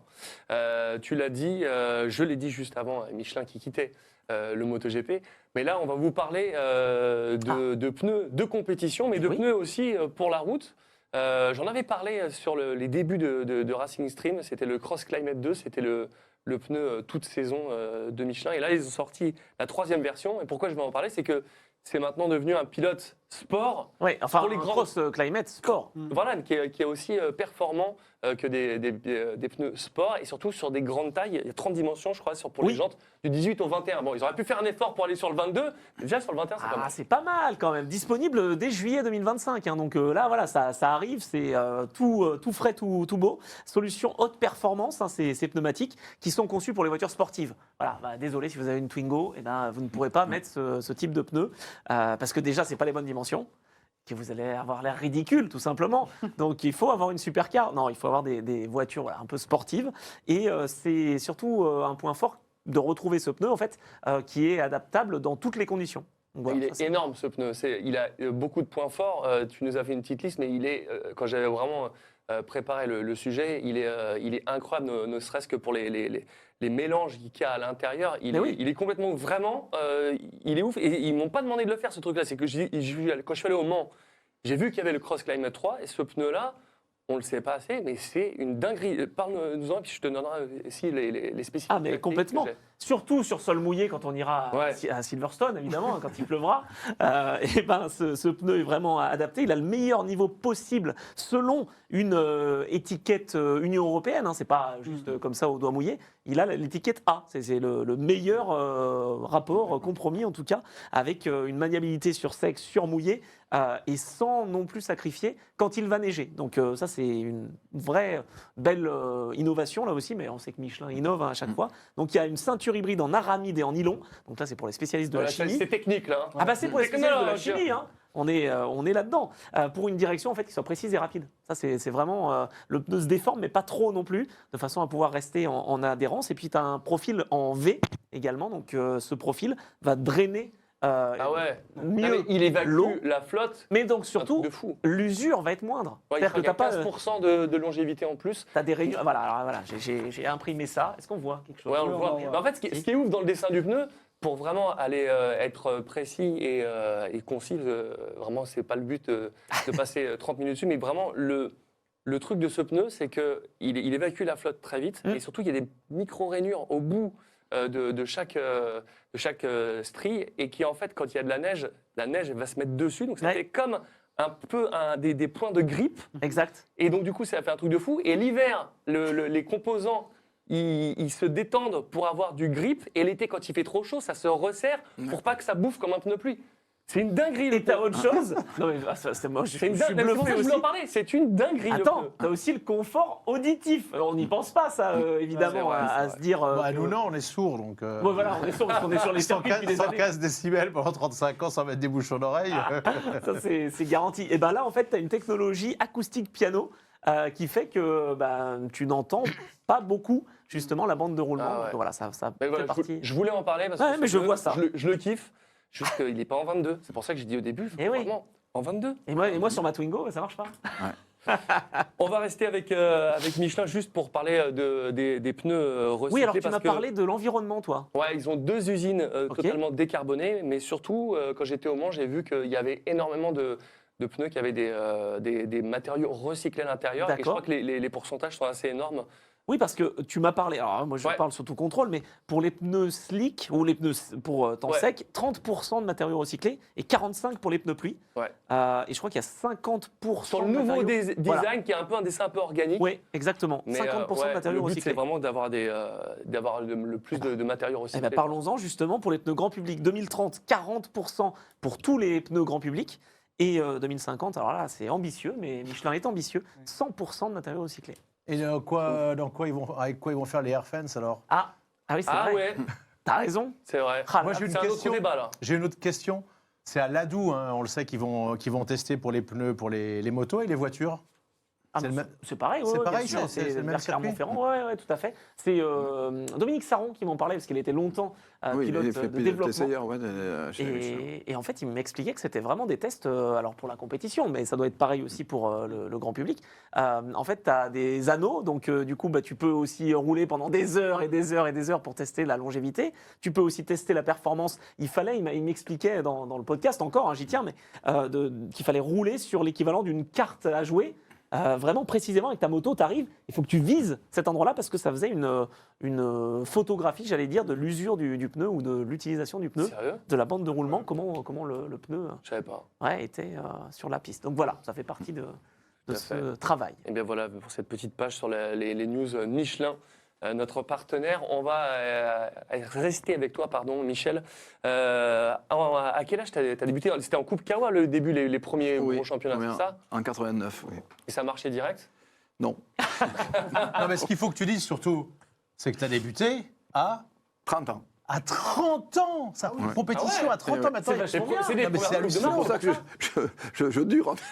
Tu l'as dit, je l'ai dit juste avant, Michelin qui quittait le MotoGP. Mais là, on va vous parler de pneus de compétition, mais de pneus aussi pour la route. J'en avais parlé sur les débuts de Racing Stream. C'était le Cross Climate 2, c'était le pneu toute saison de Michelin. Et là, ils ont sorti la 3e version. Et pourquoi je vais en parler, c'est que c'est maintenant devenu un pilote sport. Oui, enfin, pour les un grands cross climate sport. Voilà, qui est aussi performant que des pneus sport et surtout sur des grandes tailles. Il y a 30 dimensions, je crois, pour les jantes du 18 au 21. Bon, ils auraient pu faire un effort pour aller sur le 22, mais déjà sur le 21, c'est pas mal. C'est pas mal quand même. Disponible dès juillet 2025. Hein. Donc là, voilà, ça arrive. C'est tout frais, tout beau. Solution haute performance, hein, ces pneumatiques qui sont conçus pour les voitures sportives. Voilà, désolé si vous avez une Twingo, vous ne pourrez pas mettre ce type de pneus parce que déjà, c'est pas les bonnes dimensions. Que vous allez avoir l'air ridicule, tout simplement. Donc, il faut avoir une supercar. Non, il faut avoir des voitures un peu sportives. Et c'est surtout un point fort de retrouver ce pneu, en fait, qui est adaptable dans toutes les conditions. Donc, voilà, il est énorme, ce pneu. Il a beaucoup de points forts. Tu nous as fait une petite liste, mais quand j'avais vraiment préparé le sujet, il est incroyable, ne serait-ce que pour les mélanges qu'il y a à l'intérieur. Il est complètement, vraiment, il est ouf. Et ils m'ont pas demandé de le faire, ce truc-là. C'est que quand je suis allé au Mans, j'ai vu qu'il y avait le Cross Climate 3, et ce pneu-là, on ne le sait pas assez, mais c'est une dinguerie. Parle-nous-en, puis je te donnerai aussi les spécificités. Ah, mais complètement. Surtout sur sol mouillé, quand on ira à Silverstone, évidemment, quand il pleuvra. Ce pneu est vraiment adapté. Il a le meilleur niveau possible selon une étiquette Union européenne. Hein. Ce n'est pas juste comme ça au doigt mouillé. Il a l'étiquette A. C'est le meilleur rapport, compromis en tout cas, avec une maniabilité sur sec, sur mouillé, et sans non plus sacrifier quand il va neiger. Donc ça, c'est une vraie belle innovation là aussi, mais on sait que Michelin innove à chaque fois. Donc il y a une ceinture hybride en aramide et en nylon. Donc là, c'est pour les spécialistes de la chimie. C'est technique là. C'est pour les spécialistes de la chimie. Hein. On est là-dedans. Pour une direction en fait, qui soit précise et rapide. Ça, c'est vraiment... le pneu se déforme, mais pas trop non plus, de façon à pouvoir rester en adhérence. Et puis, tu as un profil en V également. Donc, ce profil va drainer mieux il évacue l'eau. La flotte. Mais donc, surtout, l'usure va être moindre. C'est-à-dire que tu n'as pas 15% de longévité en plus. Tu as des réunions... Voilà, j'ai imprimé ça. Est-ce qu'on voit quelque chose? Oui, on le voit. En fait, ce qui est ouf dans le dessin du pneu, pour vraiment aller être précis et concis, vraiment, c'est pas le but de passer 30 minutes dessus, mais vraiment, le truc de ce pneu, c'est qu'il évacue la flotte très vite, et surtout, il y a des micro-rainures au bout de chaque strie, et qui, en fait, quand il y a de la neige va se mettre dessus, donc ça fait comme un peu des points de grippe. Exact. Et donc, du coup, ça fait un truc de fou. Et l'hiver, les composants... Ils se détendent pour avoir du grip, et l'été, quand il fait trop chaud, ça se resserre pour pas que ça bouffe comme un pneu pluie. C'est une dinguerie. Et t'as autre chose? Non mais c'est moi, je suis bluffé je voulais en parler. C'est une dinguerie. Attends, t'as aussi le confort auditif. On n'y pense pas, ça, évidemment, à se dire. Nous, non, on est sourds, donc. Voilà, on est sourds parce qu'on est sur les circuits depuis des années. 115 décibels pendant 35 ans sans mettre des bouchons d'oreille. Ça, c'est garanti. Et là, en fait, t'as une technologie acoustique piano qui fait que tu n'entends pas beaucoup justement la bande de roulement. Donc, voilà, ça fait partie. Je voulais en parler parce que mais je vois ça. Je le kiffe. Juste qu'il n'est pas en 22. C'est pour ça que j'ai dit au début, vraiment, en 22. Et moi sur ma Twingo, ça marche pas. On va rester avec Michelin juste pour parler des pneus recyclés. Oui, alors tu m'as parlé de l'environnement, toi. Ouais, ils ont 2 usines totalement décarbonées, mais surtout, quand j'étais au Mans, j'ai vu qu'il y avait énormément de pneus qui avaient des matériaux recyclés à l'intérieur. Et je crois que les pourcentages sont assez énormes. Oui, parce que tu m'as parlé, alors moi je parle sous tout contrôle, mais pour les pneus slick ou les pneus pour temps sec, 30% de matériaux recyclés et 45% pour les pneus pluie. Ouais. Et je crois qu'il y a 50% sur le nouveau design qui est un peu un dessin un peu organique. Oui, exactement. Mais 50% de matériaux recyclés. C'est vraiment d'avoir le plus de matériaux recyclés. Parlons-en justement pour les pneus grand public. 2030, 40% pour tous les pneus grand public. Et 2050, alors là c'est ambitieux, mais Michelin est ambitieux, 100% de matériaux recyclés. Et avec quoi ils vont faire les air fence alors? Oui, c'est vrai. Ouais. T'as raison. C'est vrai. Moi j'ai une question. J'ai une autre question. C'est à Ladou, on le sait, qu'ils vont tester pour les pneus, pour les motos et les voitures. Ah, C'est le même- c'est pareil, c'est ouais, pareil, bien sûr, c'est le même vers circuit. Clermont-Ferrand, ouais, tout à fait. C'est Dominique Saron qui m'en parlait parce qu'il était longtemps Oui, pilote il fait de développement. essayeur, ouais, chez Michelin. Et en fait, il m'expliquait que c'était vraiment des tests, alors pour la compétition, mais ça doit être pareil aussi pour le grand public. En fait, tu as des anneaux, donc du coup, tu peux aussi rouler pendant des heures et des heures et des heures pour tester la longévité. Tu peux aussi tester la performance. Il m'expliquait dans le podcast encore, hein, j'y tiens, mais qu'il fallait rouler sur l'équivalent d'une carte à jouer. Vraiment précisément avec ta moto, tu arrives, il faut que tu vises cet endroit-là parce que ça faisait une photographie, j'allais dire, de l'usure du pneu ou de l'utilisation du pneu, Sérieux? de la bande de roulement, comment le pneu Je savais pas. était sur la piste. Donc voilà, ça fait partie de Tout à ce travail. Et bien voilà pour cette petite page sur les news Michelin. Notre partenaire, on va rester avec toi, pardon, Michel. À quel âge tu as débuté? C'était en Coupe Kawa le début, les premiers Oui, gros championnats, oui, c'est ça? En 89, oui. Et ça marchait direct? Non, Non, mais ce qu'il faut que tu dises surtout, c'est que tu as débuté à 30 ans. 30 ans. Ça, une Ouais. compétition Ah ouais. à 30 Ouais, ans maintenant. c'est vachement bien. C'est des Non, mais c'est premières Coupes de C'est hallucinant. Monde. pour ça que je dure. En fait.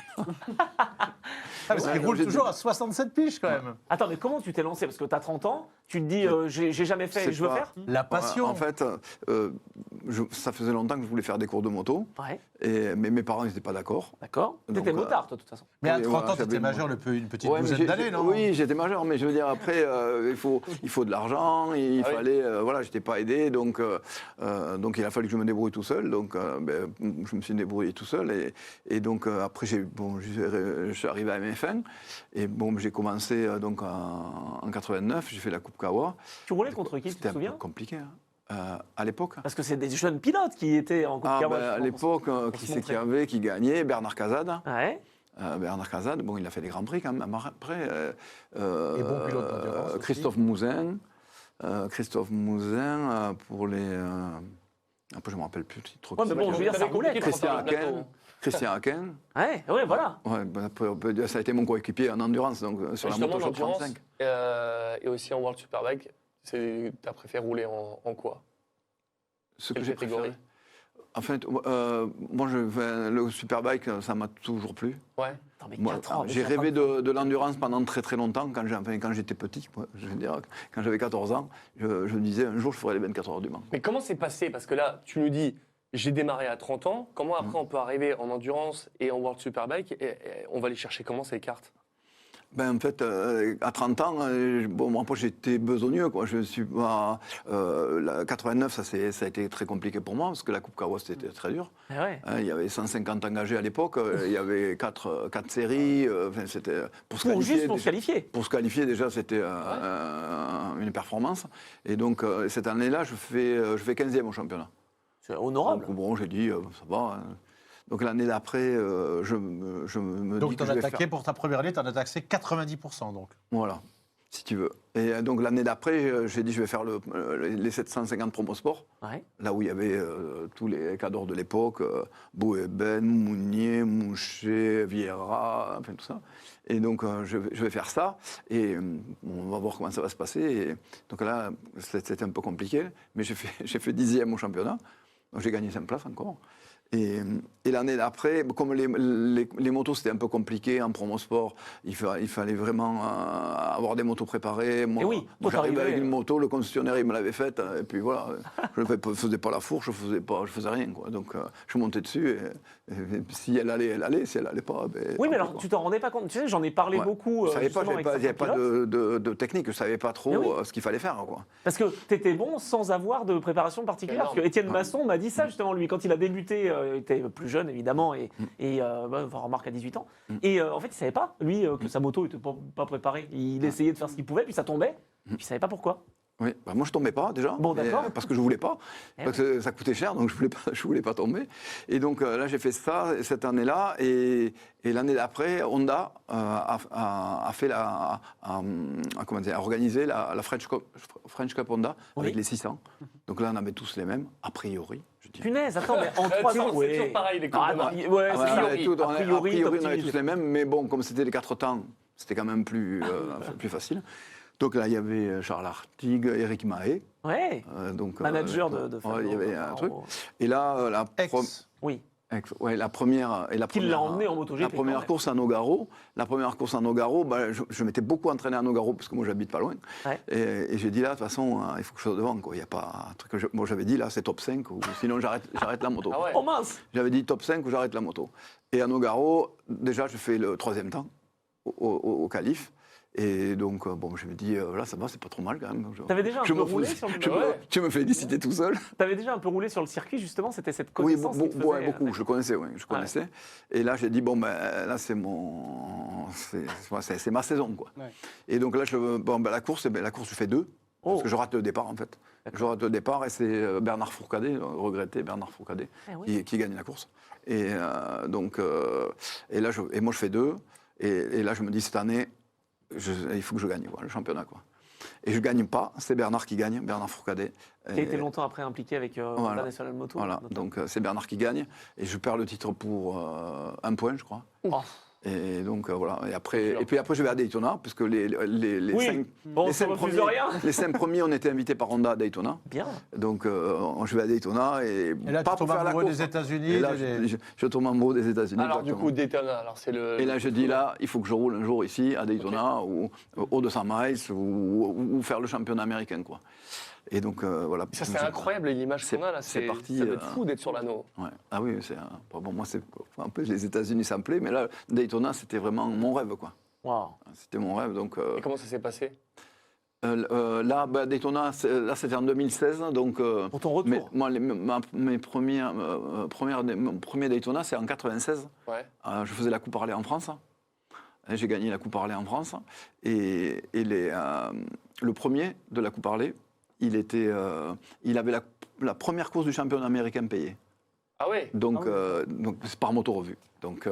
Ah, parce Ouais, qu'il non, roule j'ai- toujours à 67 piges quand même. Attends, mais comment tu t'es lancé? Parce que tu as 30 ans, tu te dis, j'ai jamais fait, C'est je veux pas- faire. La passion. En fait, ça faisait longtemps que je voulais faire des cours de moto, Ouais, mais mes parents n'étaient pas d'accord. d'accord. Donc, T'étais motard, toi, de toute façon. Mais à Oui, 30 voilà, ans, tu étais j'avais- majeur depuis une petite Ouais, mais douzaine d'années, non? Oui, j'étais majeur, mais je veux dire, après, il faut de l'argent, il Ah oui. fallait. Voilà, j'étais pas aidé, donc il a fallu que je me débrouille tout seul. Donc, je me suis débrouillé tout seul. Et donc, après, je suis arrivé à MF1. Et bon, j'ai commencé donc en 89, j'ai fait la Coupe Kawa. Tu roulais contre qui, tu C'était te un peu souviens? compliqué, hein. À l'époque. Parce que c'est des jeunes pilotes qui étaient en Coupe Kawa, À justement, l'époque, pour qui se c'est montrer. qui gagnait? Bernard Casade. Ouais. Bernard Casade, bon, il a fait des grands prix quand même. Après, Et bon pilote d'endurance aussi. Christophe Mouzin pour les. Après, je ne me rappelle plus trop. Ouais, mais bon, je veux dire, ça roulait. Christian Haken. Ouais, voilà. Ouais, après, on peut dire, ça a été mon coéquipier en endurance, donc sur la Justement, moto en Shop endurance 35. et aussi en World Superbike, tu as préféré rouler en quoi? Ce que Quelle j'ai catégorie? préféré. En fait, moi, le Superbike, ça m'a toujours plu. Ouais. Attends, mais Moi, 4 ans. j'ai rêvé de l'endurance pendant très très longtemps, quand j'étais petit. Moi, je veux dire, quand j'avais 14 ans, je me disais, un jour, je ferai les 24 heures du Mans. Mais comment c'est passé? Parce que là, tu nous dis, j'ai démarré à 30 ans. Comment après on peut arriver en endurance et en World Superbike et on va les chercher comment ces cartes? Ben, en fait, à 30 ans, bon, moi, j'étais besogneux, quoi. Je suis pas. La 89, ça a été très compliqué pour moi, parce que la Coupe Kawa, c'était très dur. Eh ouais. Hein, il y avait 150 engagés à l'époque, il y avait 4 séries. Enfin, c'était Juste pour se qualifier. Pour se qualifier, déjà, c'était une performance. Et donc, cette année-là, je fais 15e au championnat. C'est honorable. Donc, bon, j'ai dit, ça va. Hein. Donc, l'année d'après, je me Donc, dis tu que en je as vais attaqué faire... pour ta première année, tu en as taxé 90%. Donc. Voilà, si tu veux. Et donc, l'année d'après, j'ai dit, je vais faire les 750 Promo Sport. Ouais. Là où il y avait tous les cadors de l'époque, Boueben, Mounier, Mouchet, Vieira, enfin tout ça. Et donc, je vais faire ça. Et on va voir comment ça va se passer. Et donc là, c'était un peu compliqué. Mais j'ai fait 10e au championnat. Donc, j'ai gagné 5 places encore. Et l'année d'après, comme les motos, c'était un peu compliqué en promo sport, il fallait vraiment avoir des motos préparées. Moi, Et oui, moi j'arrivais t'arrivais, avec une moto, le concessionnaire, il me l'avait faite, et puis voilà, je ne faisais pas la fourche, je faisais rien, quoi. Donc, je montais dessus, et si elle allait, si elle allait pas, ben, Oui, mais tant alors, pis, tu t'en rendais pas compte. Tu sais, j'en ai parlé Ouais. beaucoup. Je savais pas, justement, il n'y avec avait pas certains pilotes. de technique, je ne savais pas trop Mais oui. ce qu'il fallait faire, quoi. Parce que tu étais bon sans avoir de préparation particulière. Énorme. Parce que Étienne Masson m'a dit ça justement, lui, quand il a débuté, il était plus jeune évidemment, enfin, remarque à 18 ans. Et en fait, il savait pas, lui, que sa moto n'était pas préparée. Il essayait de faire ce qu'il pouvait, puis ça tombait, puis il savait pas pourquoi. Oui, bah moi je tombais pas déjà, Bon, d'accord. parce que je voulais pas, Eh parce que ça coûtait cher, donc je voulais pas tomber. Et donc là j'ai fait ça cette année-là, et l'année d'après, Honda a fait comment dire, a organisé la French Cup Honda Oui. avec les 600. Donc là on avait tous les mêmes, a priori. Je dis. Punaise, attends, mais en 3 ans, C'est toujours pareil, les coupes de main. ouais, Ah, c'est ouais, sûr. on avait tout- A priori, on top avait team, tous les mêmes, mais bon, comme c'était les 4 temps, c'était quand même plus facile. Donc là, il y avait Charles Artigue, Eric Mahé. Ouais, Donc, manager de ouais, il y avait un Fernand. truc. Et là, Ex. Oui. Ouais, la première. Qui l'a emmené en MotoGP, La quand première même. course à Nogaro. La première course à Nogaro, je m'étais beaucoup entraîné à Nogaro, parce que moi, j'habite pas loin. Ouais. Et j'ai dit là, de toute façon, il faut que je sois devant. Quoi. Il y a pas un truc que moi, j'avais dit là, c'est top 5, ou sinon j'arrête la moto. Ah ouais. Oh mince! J'avais dit top 5 ou j'arrête la moto. Et à Nogaro, déjà, je fais le 3e temps au qualif. Et donc, je me dis, là, ça va, c'est pas trop mal quand même. T'avais déjà un peu roulé sur le Tu me féliciter tout seul. T'avais déjà un peu roulé sur le circuit, justement, c'était cette Oui, connaissance qui te faisait... beaucoup, je connaissais, oui, je connaissais. Et là, j'ai dit, là, c'est ma saison, quoi. Ouais. Et donc là, la course, je fais 2, parce que je rate le départ, en fait. Je rate le départ, et c'est Bernard Fourcadé, regretté Bernard Fourcadé, qui gagne la course. Et moi, je fais 2, et là, je me dis, cette année, il faut que je gagne, quoi, le championnat, quoi. Et je ne gagne pas, c'est Bernard qui gagne, Bernard Fourcadé. Qui a été longtemps après impliqué avec Honda National Moto. Voilà, donc c'est Bernard qui gagne, et je perds le titre pour 1 point, je crois. Oh. Et donc voilà, et puis après je vais à Daytona, puisque les Oui. 5 Bon, les ça 5 refuse premiers, rien. les 5 premiers ont été invités par Honda à Daytona. Bien. Donc je vais à Daytona, et là, pas tu pour tombes faire la amoureux course. des États-Unis. Et là, je tombe amoureux des États-Unis. Alors, du exactement. coup, Daytona, alors c'est le. Et là, je dis là, il faut que je roule un jour ici, à Daytona, ou au 200 miles, ou faire le championnat américain, quoi. Et donc, voilà. Ça, c'est incroyable, l'image qu'on a là. c'est parti, Ça doit être fou d'être sur l'anneau. Ouais. Ah oui, moi, c'est un peu les États-Unis, ça me plaît, mais là, Daytona, c'était vraiment mon rêve, quoi. Wow. C'était mon rêve, donc. Et comment ça s'est passé? Là, Daytona, là, c'était en 2016, donc. Pour ton retour. Mon premier Daytona, c'est en 96. Ouais. Je faisais la Coupe Harley en France. J'ai gagné la Coupe Harley en France. Et le premier de la Coupe Harley, il avait la première course du championnat américain payée. Ah ouais. Donc c'est par moto revue. Donc,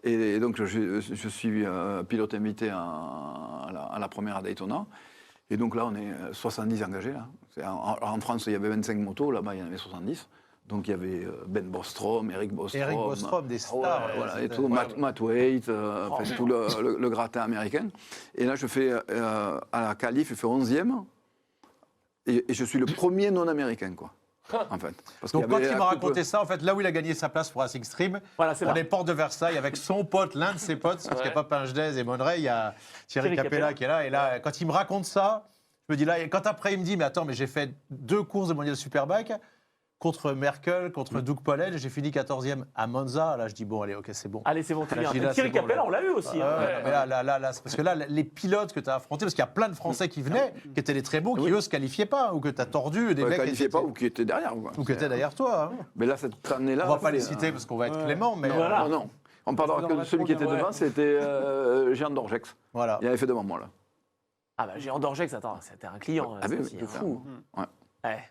et donc je suis pilote invité à la première à Daytona. Et donc là, on est 70 engagés. Là. En France, il y avait 25 motos, là-bas, il y en avait 70. Donc il y avait Ben Bostrom, Eric Bostrom, des stars. Ouais, voilà, et c'était tout, incroyable. Matt Waite, tout le gratin américain. Et là, je fais à la qualif, je fais 11e. Et je suis le premier non-américain, quoi. En fait. Parce Donc qu'il y quand avait il la m'a coupe- raconté ça, en fait, là où il a gagné sa place pour Racing Stream, Voilà, c'est on là. est porte de Versailles avec son pote, l'un de ses potes, parce qu'il n'y a pas Pingenez et Monneray, il y a Thierry Thierry Capella Capella. qui est là. Et là, quand il me raconte ça, je me dis là, et quand après il me dit, mais attends, mais j'ai fait 2 courses de Mondial Superbike contre Merkel, contre Doug Pollel, j'ai fini 14e à Monza. Là, je dis, bon, allez, ok, c'est bon. Allez, c'est bon, tu Là, viens. je dis, là, Thierry c'est bon, Capella, là. on l'a vu aussi. hein. Ouais, mais là, c'est parce que là, les pilotes que tu as affrontés, parce qu'il y a plein de Français qui venaient, qui étaient les très beaux, qui eux se qualifiaient pas, ou que tu as tordu, des Ouais, mecs qualifié qui pas ou qui était derrière. Quoi. ou qui étaient derrière toi. hein. Mais là, cette année-là. On va pas les c'est, citer parce qu'on va être ouais. clément, mais Voilà. Non. On parlera que de celui qui était Ouais. devant, c'était Jean Dorgex. voilà. Il avait fait devant moi, là. Ah bah, Géant d'Orgex, attends, c'était un client. Ah ça oui, aussi, de hein. fou. Ouais. Ouais.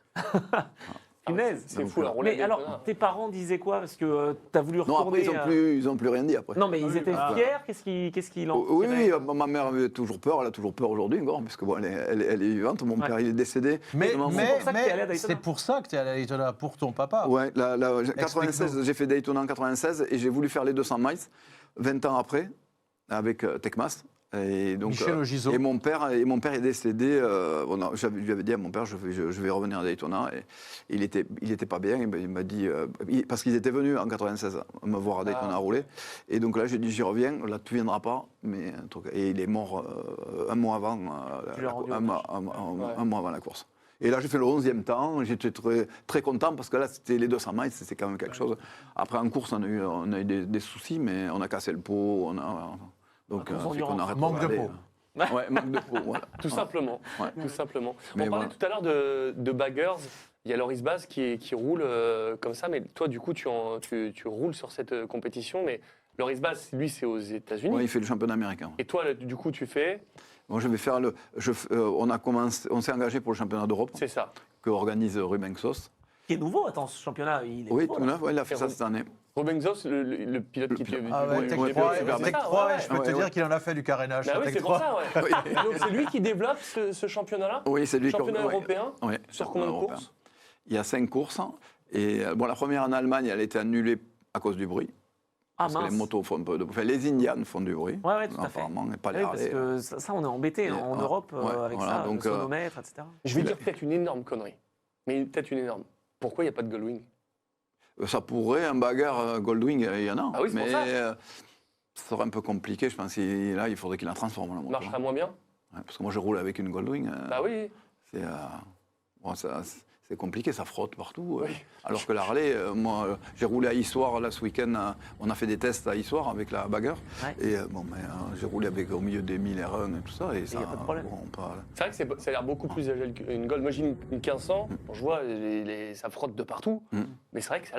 Punaise. C'est fou, la roulette. Mais alors, Daytona. tes parents disaient quoi? Parce que tu as voulu Non, retourner... après, ils ont plus rien dit après. Non, mais ils étaient Ah. fiers. Qu'est-ce qu'ils en Oui, tiraient ma mère avait toujours peur, elle a toujours peur aujourd'hui encore, parce que bon, elle est vivante, mon père il est décédé. Mais, Maman, c'est pour ça que t'es allé à Daytona. c'est pour ça que tu es allé à Daytona, pour ton papa. Ouais, 96, Explique-nous. j'ai fait Daytona en 96 et j'ai voulu faire les 200 miles 20 ans après avec Tecmas. Et donc, Michel Augizeau. et mon père est décédé. Je lui avais dit à mon père, je vais revenir à Daytona. Et il était pas bien. Il m'a dit parce qu'ils étaient venus en 96 me voir à Daytona rouler. Et donc là, j'ai dit, j'y reviens. Là, tu viendras pas. Mais un truc. Et il est mort un mois avant. Tu lui as rendu un mois avant la course. Et là, j'ai fait le 11e temps. J'étais très, très content parce que là, c'était les 200 miles. C'était quand même quelque chose. Après, en course, on a eu des soucis, mais on a cassé le pot. Donc, Un fait qu'on a Manque de rétrogradé. peau. Ouais, manque de peau, voilà. Tout simplement. Ouais. Tout simplement. Mais On parlait voilà. tout à l'heure de baggers. Il y a Loris Baz qui roule comme ça, mais toi, du coup, tu roules sur cette compétition. Mais Loris Baz, lui, c'est aux États-Unis. Ouais, il fait le championnat américain. Et toi, du coup, tu fais. Moi, je vais faire on s'est engagé pour le championnat d'Europe C'est ça. que organise Ruben Xos. Qui est nouveau, attends, ce championnat, il est Oui, nouveau, tout là. neuf, ouais, il a fait Et ça cette année. Ruben Xos, le pilote qui te. Ah ouais, Tech ouais, 3, ouais, Tech ouais, 3, et je peux ouais, te ouais. dire qu'il en a fait du carénage. Bah sur oui, Tech c'est pour 3. ça, ouais. Et donc, c'est lui qui développe ce championnat-là. Oui, c'est lui Championnat ouais. européen. Ouais, Sur combien de européen. courses? Il y a 5 courses. Et bon, la première en Allemagne, elle a été annulée à cause du bruit. Ah Parce que mince. les motos font un peu de bruit. Enfin, les Indianes font du bruit. Ouais, ouais, tout à fait. Apparemment, et pas les Oui, parce Harley. que ça, on est embêté Et, en ouais, Europe ouais, avec voilà, ça, donc, le sonomètre, etc. Je vais dire peut-être une énorme connerie. Mais peut-être une énorme. Pourquoi il n'y a pas de Gullwing? Ça pourrait, un bagarre Goldwing, il y en a. Ah oui, c'est mais pour ça. ça serait un peu compliqué, je pense. Là, il faudrait qu'il la transforme, la moto. Marchera moins bien. Ouais, parce que moi, je roule avec une Goldwing. Bah oui. C'est c'est compliqué, ça frotte partout. Alors que la Harley, moi, j'ai roulé à Issoire là ce week-end. On a fait des tests à Issoire avec la Bagger. Ouais. Et j'ai roulé avec, au milieu des 1000 R1 et tout ça. Et ça, y a pas de problème. C'est vrai que ça a l'air beaucoup plus agile qu'une Gold. Moi, j'ai une 1500, je vois, ça frotte de partout. Mais c'est vrai que ça a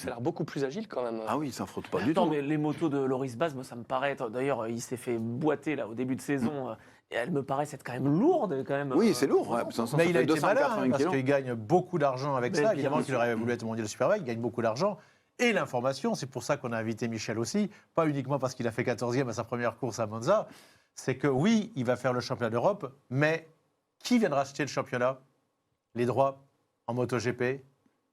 l'air beaucoup plus agile quand même. Ah oui, ça frotte pas du Attends, tout. mais les motos de Loris Baz, moi, ça me paraît. D'ailleurs, il s'est fait boiter là au début de saison. Et elles me paraissent être quand même lourdes. Quand même, Oui, c'est lourd. Mais il a été malin, hein, parce kilos. qu'il gagne beaucoup d'argent avec Mais ça. bien Évidemment sûr. qu'il aurait voulu être mondial Superbike, il gagne beaucoup d'argent. Et l'information, c'est pour ça qu'on a invité Michel aussi, pas uniquement parce qu'il a fait 14e à sa première course à Monza, c'est que oui, il va faire le championnat d'Europe, mais qui vient de racheter le championnat? Les droits en MotoGP?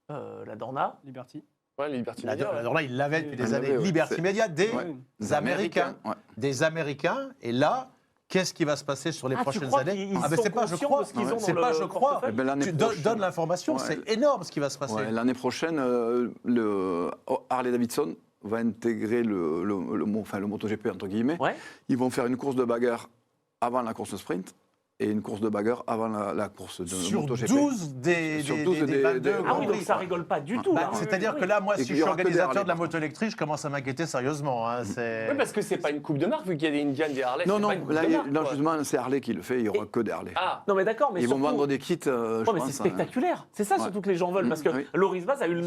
La Dorna. Liberty. Ouais, les Liberty La Media, ouais. Dorna, il l'avait depuis des Il années. l'avait, ouais. Liberty C'est- Media, des Ouais. Américains. Ouais. Des Américains. Et là, qu'est-ce qui va se passer sur les Tu prochaines crois années? qu'ils mais sont c'est pas je conscients crois. de ce qu'ils ont C'est dans pas le je crois. portefeuille Eh ben, l'année Tu prochaine- donnes l'information, Ouais. c'est énorme ce qui va se passer. Ouais, l'année prochaine, le Harley Davidson va intégrer le MotoGP, entre guillemets. Ouais. Ils vont faire une course de bagarre avant la course sprint et une course de bagarre avant la course de Sur MotoGP. 12 des, Sur des- 12 des des- 22 des- Ah Grands oui, donc Prix. ça rigole pas du tout. Bah, là. c'est-à-dire Oui, que là, moi, Et si je il y suis aura que des organisateur Harley, de la par moto électrique, je commence à m'inquiéter sérieusement. Hein, Oui, parce que c'est pas une coupe de marque, vu qu'il y a des Indian, des Harley. Non, c'est non, pas une coupe là, de marque, non, quoi. justement, c'est Harley qui le fait, il n'y aura que des Harley. Ah, Non, mais d'accord, mais Ils vont surtout- vendre des kits, je Ouais, mais pense. c'est spectaculaire. C'est ça Ouais. surtout que les gens veulent, parce que Oui. Loris Baz a eu le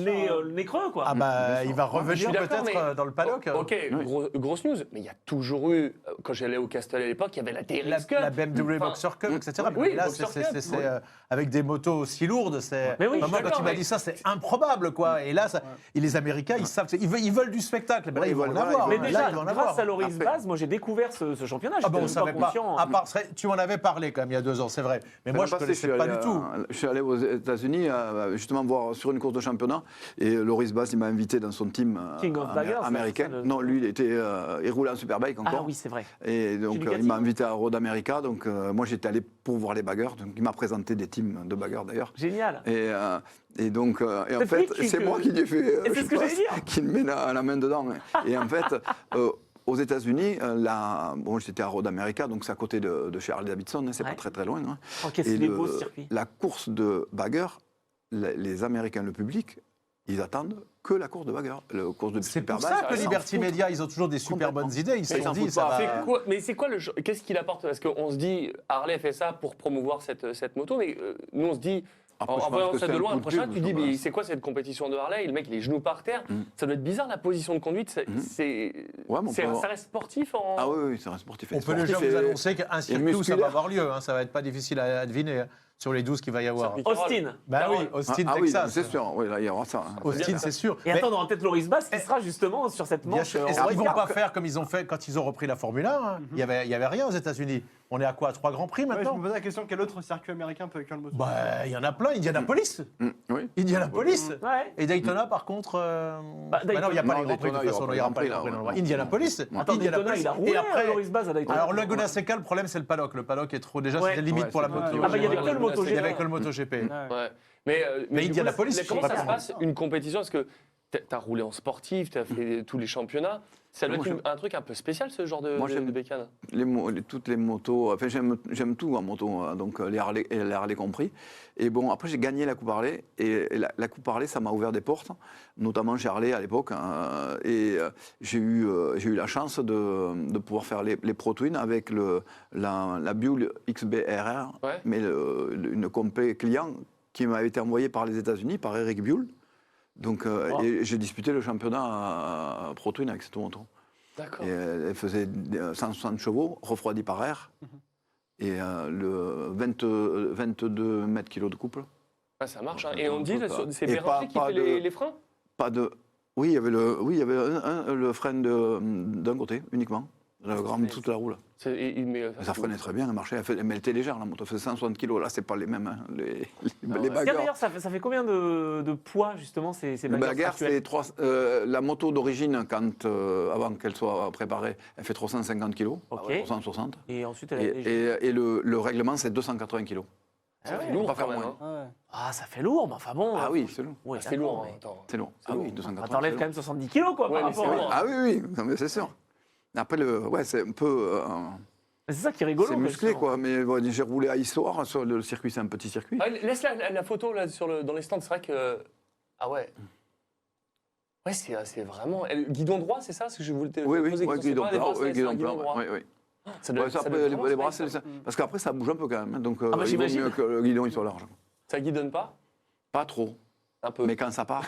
nez creux, quoi. Ah bah, il va je revenir suis d'accord, peut-être mais- dans le paddock. Ok, Oui. grosse news, mais il y a toujours eu, quand j'allais au Castel à l'époque, il y avait la TRX Cup. La BMW Enfin, Boxer Cup, etc. oui, Mais là, Boxer c'est Cup, c'est, oui. avec des motos aussi lourdes. Mais oui, Enfin, moi, je suis quand d'accord, il m'a mais- dit ça, c'est improbable, quoi. Et là, et les Américains, ils savent, ils veulent du spectacle. Mais là, Ouais, ils vont en voilà, avoir. Mais hein. déjà, Là, ils vont en grâce avoir. à Loris Après- Baz, moi j'ai découvert ce championnat. Ah J'étais bon, on même savait pas pas. conscient. À part, tu en avais parlé quand même il y a 2 ans, c'est vrai. Mais moi, je ne L'année connaissais passée, pas du tout. Je suis allé aux États-Unis justement voir sur une course de championnat et Loris Bass il m'a invité dans son team King of Baggers, américain. c'est ça, le- Non, lui il roulait en Superbike encore. Ah oui, c'est vrai. Et donc Ducati, il m'a non invité à Road America. Donc moi j'étais allé pour voir les bagarres. Donc il m'a présenté des teams de bagarres d'ailleurs. Génial. Et donc et en C'est fait lui qui- c'est moi qui lui ai fait Et c'est ce que j'allais dire. qui me met la main dedans. Et en fait aux États-Unis, bon, j'étais à Road America, donc c'est à côté de chez Harley Davidson, hein, c'est Ouais. pas très très loin. Hein. Oh, qu'est-ce Et qu'il est beau ce circuit. la course de bagarre, les Américains, le public, ils attendent que la course de bagarre. La course de C'est pour Superbike, ça que ils s'en Liberty foutent. Media, ils ont toujours des super Complètement. bonnes idées. Ils se Mais ils sont s'en dit, foutent ça pas. va. Mais c'est quoi qu'est-ce qu'il apporte? Parce qu'on se dit, Harley fait ça pour promouvoir cette moto, mais nous on se dit, Après, je en pense voyant que ça c'est de un loin, coup le de prochain, pub, tu je dis, pense. mais c'est quoi cette compétition de Harley? Et le mec, il est genoux par terre. Ça doit être bizarre la position de conduite. Ouais, mais Ça reste sportif en. Ah oui, c'est un sportif. On peut déjà Sportif vous et- annoncer qu'un circuit où ça va musculaire. avoir lieu. Hein, ça va être pas difficile à deviner hein, sur les 12 qu'il va y avoir. Circuit Austin. Bah oui, Carole. Austin, Ah oui, Texas. c'est sûr. Oui, là, il y aura ça. hein. Austin, c'est sûr. Et Mais- attends, on aura peut-être Loris Baz qui sera justement sur cette Bien manche. sûr. en Est-ce qu'ils vont wildcard. pas faire comme ils ont fait quand ils ont repris la Formule 1 hein. Il y avait rien aux États-Unis. On est à quoi? À 3 grands prix Ouais, je maintenant? me posais la question, quel autre circuit américain peut accueillir le moto? Bah, il y en a plein. Indianapolis. Oui. Indianapolis. Ouais. Et Daytona, par contre. Bah, bah non, il n'y a pas non, les grands prix de Daytona, toute façon. Il n'y aura pas les grands prix. là, non, ouais. Indianapolis. Attends, Daytona, il a roulé Et après. Loris Baz à Daytona. Alors, le Laguna Seca, le problème, c'est le paddock. Le paddock est trop. Déjà, Ouais. c'était limite Ouais, pour la c'est moto. vrai. Ah bah il y avait Ouais, que le ouais, MotoGP. Il y avait que le MotoGP. Ouais. Ouais. Mais du coup, Indianapolis, comment je ça sais se pas. passe une compétition? Parce que tu as roulé en sportif, tu as fait tous les championnats. Ça doit Moi, être un truc un peu spécial, ce genre de Moi, j'aime- bécane. Toutes les motos, enfin j'aime tout en moto, hein, donc les Harley compris. Et bon, après j'ai gagné la Coupe Harley, et la Coupe Harley, ça m'a ouvert des portes, notamment chez Harley à l'époque. Hein, et j'ai eu la chance de pouvoir faire les Pro Twin avec la Buell XBRR, Ouais. mais une compé client qui m'avait été envoyée par les États-Unis, par Eric Buell. Donc, et j'ai disputé le championnat Pro Twin avec cette moto. D'accord. Et elle faisait 160 chevaux, refroidi par air, et le 22 mètres kilos de couple. Ah, ça marche. Hein. Et on me dit, c'est Et Béranger qui pas fait de- les freins? Pas de. Oui, il y avait le frein d'un côté uniquement. Le grand Mais- toute la roue là. Mais, Ça freinait très bien, elle marchait. Mais elle était légère la moto, elle faisait 160 kilos. Là, c'est pas les mêmes. Hein. Les Tiens, bagarres. d'ailleurs, ça fait combien de poids justement ces Les bagarres bagarres, actuelles? c'est la moto d'origine, avant qu'elle soit préparée, elle fait 350 kilos, Ok. 360. Et ensuite, elle a Et le règlement, c'est 280 kilos. Ah ouais. On va pas faire quand même, moins. hein. Ouais. Ah, ça fait lourd, mais enfin bon. Ah oui, c'est long. Ouais, C'est lourd. d'accord, Hein, attends. C'est long. C'est Ah oui, lourd. 280. T'enlèves c'est quand long. même 70 kilos, quoi, Ouais, par mais c'est rapport. lourd. Ah oui, non, mais c'est sûr. Après, c'est un peu. C'est ça qui est rigolo. C'est musclé, justement. quoi. Mais bon, j'ai roulé à Histoire. Sur le circuit, c'est un petit circuit. Ah, laisse la photo là, dans les stands, c'est vrai que. Ah ouais. Ouais, c'est vraiment. Le guidon droit, c'est ça? Ce que je voulais te Oui, oui, poser. ouais, C'est guidon pas des plat. bracelets, Oui, c'est un guidon guidon plat. droit. Oui, oui. Ça doit- Ouais, ça après, doit vraiment les se bracelets, faire. parce qu'après, ça bouge un peu quand même. Donc, bah, il vaut j'imagine. mieux que le guidon il soit large. Ça guidonne pas? Pas trop. Un peu. Mais quand ça part.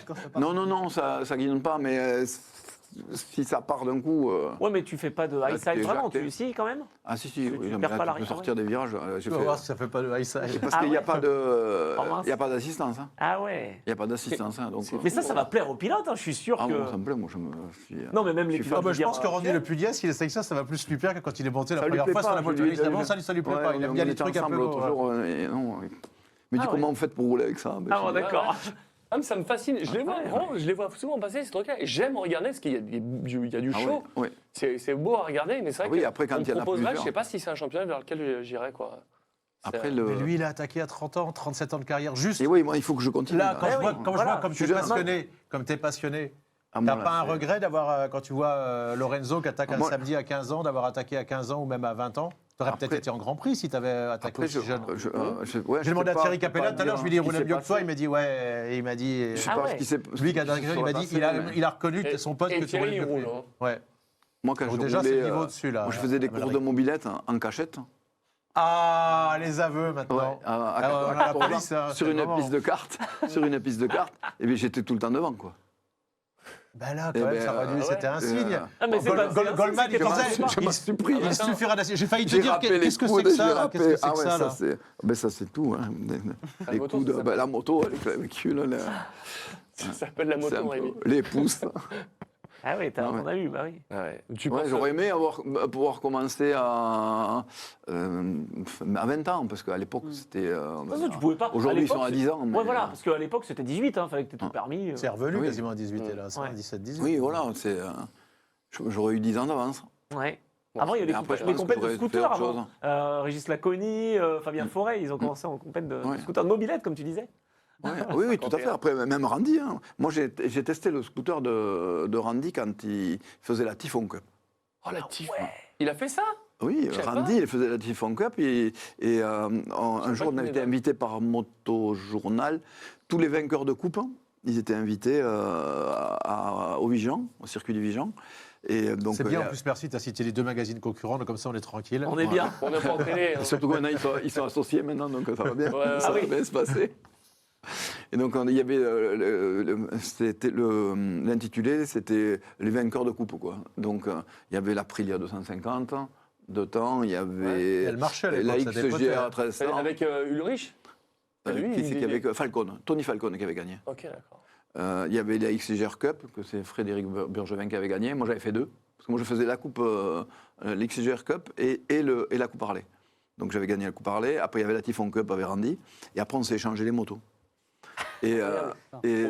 Quand ça part. Non, ça guidonne pas. Mais si ça part d'un coup. Ouais, mais tu fais pas de high tu side t'es vraiment, éjecté. tu si quand même. Ah, si, Tu oui, perds mais pas là, l'arrière, tu peux sortir des virages. J'ai Tu vas fait- voir si ça fait pas de high side. Parce Ah qu'il n'y a ouais. pas de. Oh, mince. Il n'y a pas d'assistance. Hein. Ah ouais. Il n'y a pas d'assistance. Hein, donc, Mais ça va plaire aux pilotes, hein, je suis sûr Ah, que. moi, ça me plaît. Moi, je suis. Non, mais même les je suis pilotes. Ah bah, je vont pense que dire, Randy ok. Le Pugliese, s'il essaye ça va plus lui plaire que quand il est monté la Ça lui première plaît fois sur pas, la je moto. lui ai Évidemment, dit- ça lui plaît Ouais, pas. Il aime bien on les était trucs un peu. ensemble toujours. Et non. Il me dit Ah comment on fait pour rouler avec ça. Ben, Ah, je dis, bon, d'accord. Ah, mais ça me fascine. Je les vois, ouais. vraiment, je les vois souvent passer ces trucs-là. Et j'aime regarder parce qu'il y a du Ah show. ouais, ouais. C'est beau à regarder, mais c'est vrai Ah oui, que après, quand on il y en a proposerait, plusieurs. je sais pas si c'est un championnat vers lequel j'irais quoi. Après, Mais lui, il a attaqué à 30 ans, 37 ans de carrière. Juste Et oui, moi, il faut que je continue. là, quand Eh je oui, vois, comme voilà. comme Je tu es suis jeune. passionné, comme tu es passionné, Ah, t'as moi, pas là, un c'est- regret d'avoir, quand tu vois Lorenzo qui attaque Ah, un moi- samedi à 15 ans, d'avoir attaqué à 15 ans ou même à 20 ans? Tu aurais Après- peut-être été en Grand Prix si tu avais attaqué Après, aussi jeune. ouais, J'ai demandé à Thierry Capella tout à l'heure, je lui ai dit, il roule roulait mieux que toi, il m'a dit, ouais, et il m'a dit. Je sais Ah pas ouais. ce qui s'est Lui qui a attaqué, il m'a dit, il a reconnu Et- son pote et que tu Thierry, roulais il mieux que roule. lui. Hein. Ouais. Moi, quand Donc je déjà, c'est roulais, le niveau au-dessus, là. moi, je faisais des courses de mobilette en cachette. Ah, les aveux maintenant. À la 14 ans, police, hein, sur c'est une le moment. piste de cartes. Sur une piste de cartes. Et puis j'étais tout le temps devant, quoi. Ben là, Eh quand même, ben, ça aurait dû, ouais. c'était un signe. Ah, mais c'est pas- c'est un Goldman, signe, il c'est disait, pas- je m'en suis pris. il suffira d'assister. J'ai failli te J'ai dire, râpé les qu'est-ce que c'est coudes, que j'ai ça, là? râpé. Qu'est-ce que c'est Ah que ouais, ça, là? ça c'est tout. Hein. La Les moto, coudes, ça la moto, avec la cul, là, Ça s'appelle la c'est moto, un peu- Rémi. les pouces. Ah oui, Ah ouais. on a eu, bah oui. Ouais. Tu Ouais, penses- j'aurais aimé pouvoir commencer à 20 ans, parce qu'à l'époque, c'était. De toute façon, tu pouvais pas. Aujourd'hui, ils l'époque, sont à 10 ans. mais- Ouais, voilà, parce qu'à l'époque, c'était 18, hein, fallait que tu aies tout permis. C'est revenu Oui. quasiment à 18, et là, ça, Ouais. 17, 18. Oui, voilà, j'aurais eu 10 ans d'avance. Ouais. Bon, Avant, il y avait mais après, je des pense que compètes de j'aurais fait scooters autre avant. Régis Laconi, Fabien Forêt, ils ont commencé en compète de Ouais. scooters de mobilette, comme tu disais. Ouais, oui, tout à fait. Après, même Randy. Hein. Moi, j'ai testé le scooter de Randy quand il faisait la Typhon Cup. Oh, la Tiff. Il a fait ça? Oui, Je savais Randy, il faisait la Typhon Cup. Et un jour, on qu'il a été venait invité par Moto Journal. Tous les vainqueurs de coupe, ils étaient invités au Vigan, au circuit du Vigan. Et donc, C'est bien, en plus, merci, tu as cité les deux magazines concurrents, donc comme ça, on est tranquille. On est bien. On n'a pas entraîné. hein. Surtout que maintenant, ils sont associés maintenant, donc ça va bien. Ouais, ça ah oui. va bien se passer. Et donc, il y avait l'intitulé, c'était les vainqueurs de coupe, quoi. Donc, il y avait l'Aprilia 250 de temps, il y avait Elle marchait à la l'époque, ça dépotait, XGR hein. 1300. Avec Ulrich? Lui, Qui c'est il- qui avait Falcon, Tony Falcon qui avait gagné. Ok, d'accord. Il y avait la XGR Cup, que c'est Frédéric Burgevin qui avait gagné. Moi, j'avais fait deux. Parce que moi, je faisais la coupe, l'XGR Cup et la coupe Harley. Donc, j'avais gagné la coupe Harley. Après, il y avait la Typhon Cup avec Randy. Et après, on s'est échangé les motos. Et C'est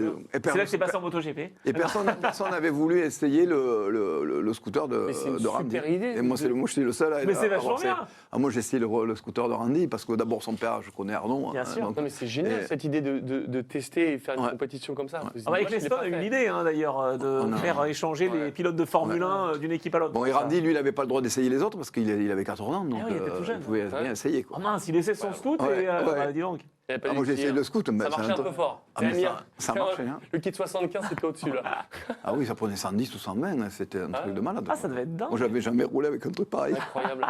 là que c'est passé en MotoGP. et personne n'avait voulu essayer le scooter Mais c'est une de Randy. super idée. Et moi, j'étais le seul à Mais c'est vachement avoir fait- bien. Ah, moi, j'ai essayé le scooter de Randy parce que d'abord, son père, je connais Arnaud. Bien sûr. donc- Non, mais c'est génial Et- cette idée de tester et faire une Ouais. compétition comme ça. Ouais. Ah bah, avec Leston, on a eu une idée, hein, d'ailleurs, de On a- faire échanger Ouais. les pilotes de Formule Ouais. 1 d'une équipe à l'autre. Bon, et Randy, lui, il n'avait pas le droit d'essayer les autres parce qu'il avait 14 ans. Donc, Ah oui, il était tout jeune. il pouvait Ouais. rien essayer. Quoi. Oh mince, il essaie son scoot Ouais, et ouais. bah, dis donc. Il avait pas Ah, dit moi, j'ai que essayé si, le scoot. mais Ça c'est marchait un peu truc- fort. Ah, mais C'est ça marchait, hein. Le kit 75, c'était au-dessus, là. Ah oui, ça prenait 110 ou 120, hein, c'était un truc de malade. Ah, ça devait être dingue. Moi, j'avais jamais roulé avec un truc pareil. Incroyable.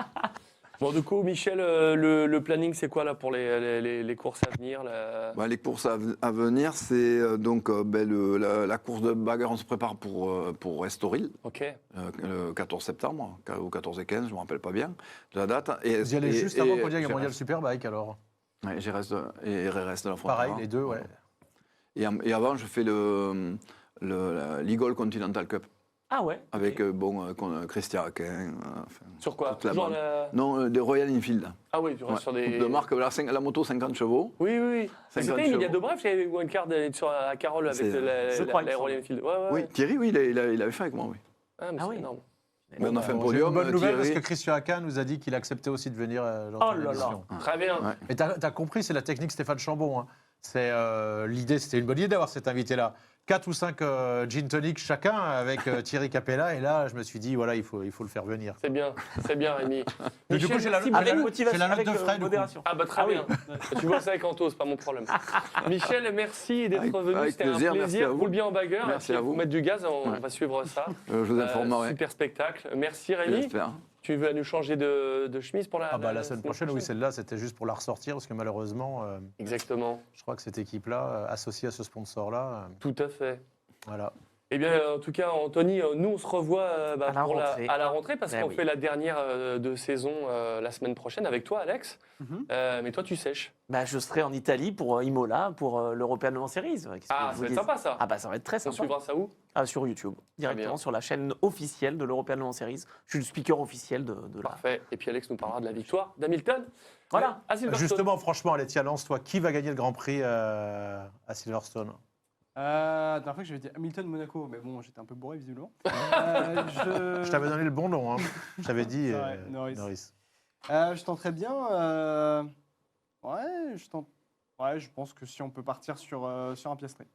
Bon, du coup, Michel, le planning, c'est quoi là pour les courses à venir là Bah, les courses à venir, c'est donc la course de bagarre. On se prépare pour Estoril, Ok. le 14 septembre, ou 14 et 15, je ne me rappelle pas bien de la date. Et, Vous y allez et- juste et- avant qu'on dirait GRS. Mondial Superbike, alors. Ouais, GRS et RRS de la France. Pareil, les deux, ouais. Et avant, je fais la l'Eagle Continental Cup Ah ouais. avec Christian Aquin. Enfin, Sur quoi toute la Toujours bande. la- Non, des Royal Enfield. Ah oui, tu restes Ouais, sur des. de marque, la moto 50 chevaux. Oui, oui, oui. 50 C'était une Emilia chevaux. Dobref, il y avait une card à Carole avec C'est- je crois, il me la semble. Royal Enfield. Ouais, ouais, Oui, ouais. Thierry, oui, il avait fait avec moi, oui. Ah, mais Ah c'est oui. énorme. Mais on a fait un J'ai podium. une bonne nouvelle parce que Thierry. Christian Hakin nous a dit qu'il acceptait aussi de venir dans Oh ton là là. émission. Très bien. Ouais. Et tu as compris, c'est la technique Stéphane Chambon. Hein. C'est l'idée, c'était une bonne idée d'avoir cet invité-là. 4 ou 5 gin tonic chacun avec Thierry Capella. Et là, je me suis dit, voilà, il faut le faire venir. C'est bien, Rémi. Mais du coup, j'ai la- merci Avec beaucoup. motivation, c'est la note avec de frais, du coup. modération. Ah bah très Ah oui. bien. Tu vois ça avec Anto, c'est pas mon problème. Michel, merci d'être Avec- venu. avec C'était un plaisir, merci à plaisir. vous. Roule bien en bagarre. Merci et puis, à vous. Faut mettre du gaz, on Ouais. va suivre ça. Je vous informerai. Super spectacle. Merci Rémi. J'espère. Tu veux nous changer de chemise pour Ah bah, la semaine prochaine, oui, celle-là, c'était juste pour la ressortir parce que malheureusement, Exactement. je crois que cette équipe-là, associée à ce sponsor-là, Tout à fait. voilà. Eh bien, en tout cas, Anthony, nous, on se revoit À la rentrée. à la rentrée parce Ben qu'on oui. fait la dernière de saison la semaine prochaine avec toi, Alex. Mhm. Mais toi, tu sèches. Bah, je serai en Italie pour Imola, pour l'European Le Mans Series. Qu'est-ce que Ah, je ça vous va être dis sympa, ça. Ah bah ça va être très On sympa. suivra ça où Sur YouTube, bien. directement sur la chaîne officielle de l'European Le Mans Series. Je suis le speaker officiel de la... Parfait. Et puis, Alex nous parlera de la victoire d'Hamilton. Voilà. À Silverstone. Justement, franchement, Alexia, lance-toi. Qui va gagner le Grand Prix à Silverstone? La dernière fois que j'avais dit Hamilton Monaco, mais bon, j'étais un peu bourré visiblement. Je t'avais donné le bon nom. Hein. Je t'avais dit C'est vrai, Norris. Norris. Je tenterais bien. Ouais, je pense que si on peut partir sur un Piastri.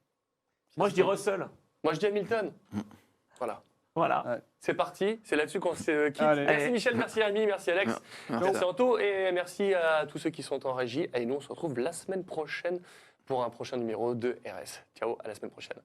Moi je dis Russell. Moi, je dis Hamilton. Voilà. Voilà. C'est parti. C'est là-dessus qu'on se quitte. Allez. Merci Michel, merci Rémi, merci Alex. Merci. Merci Anto et merci à tous ceux qui sont en régie. Et nous, on se retrouve la semaine prochaine pour un prochain numéro de RS. Ciao, à la semaine prochaine.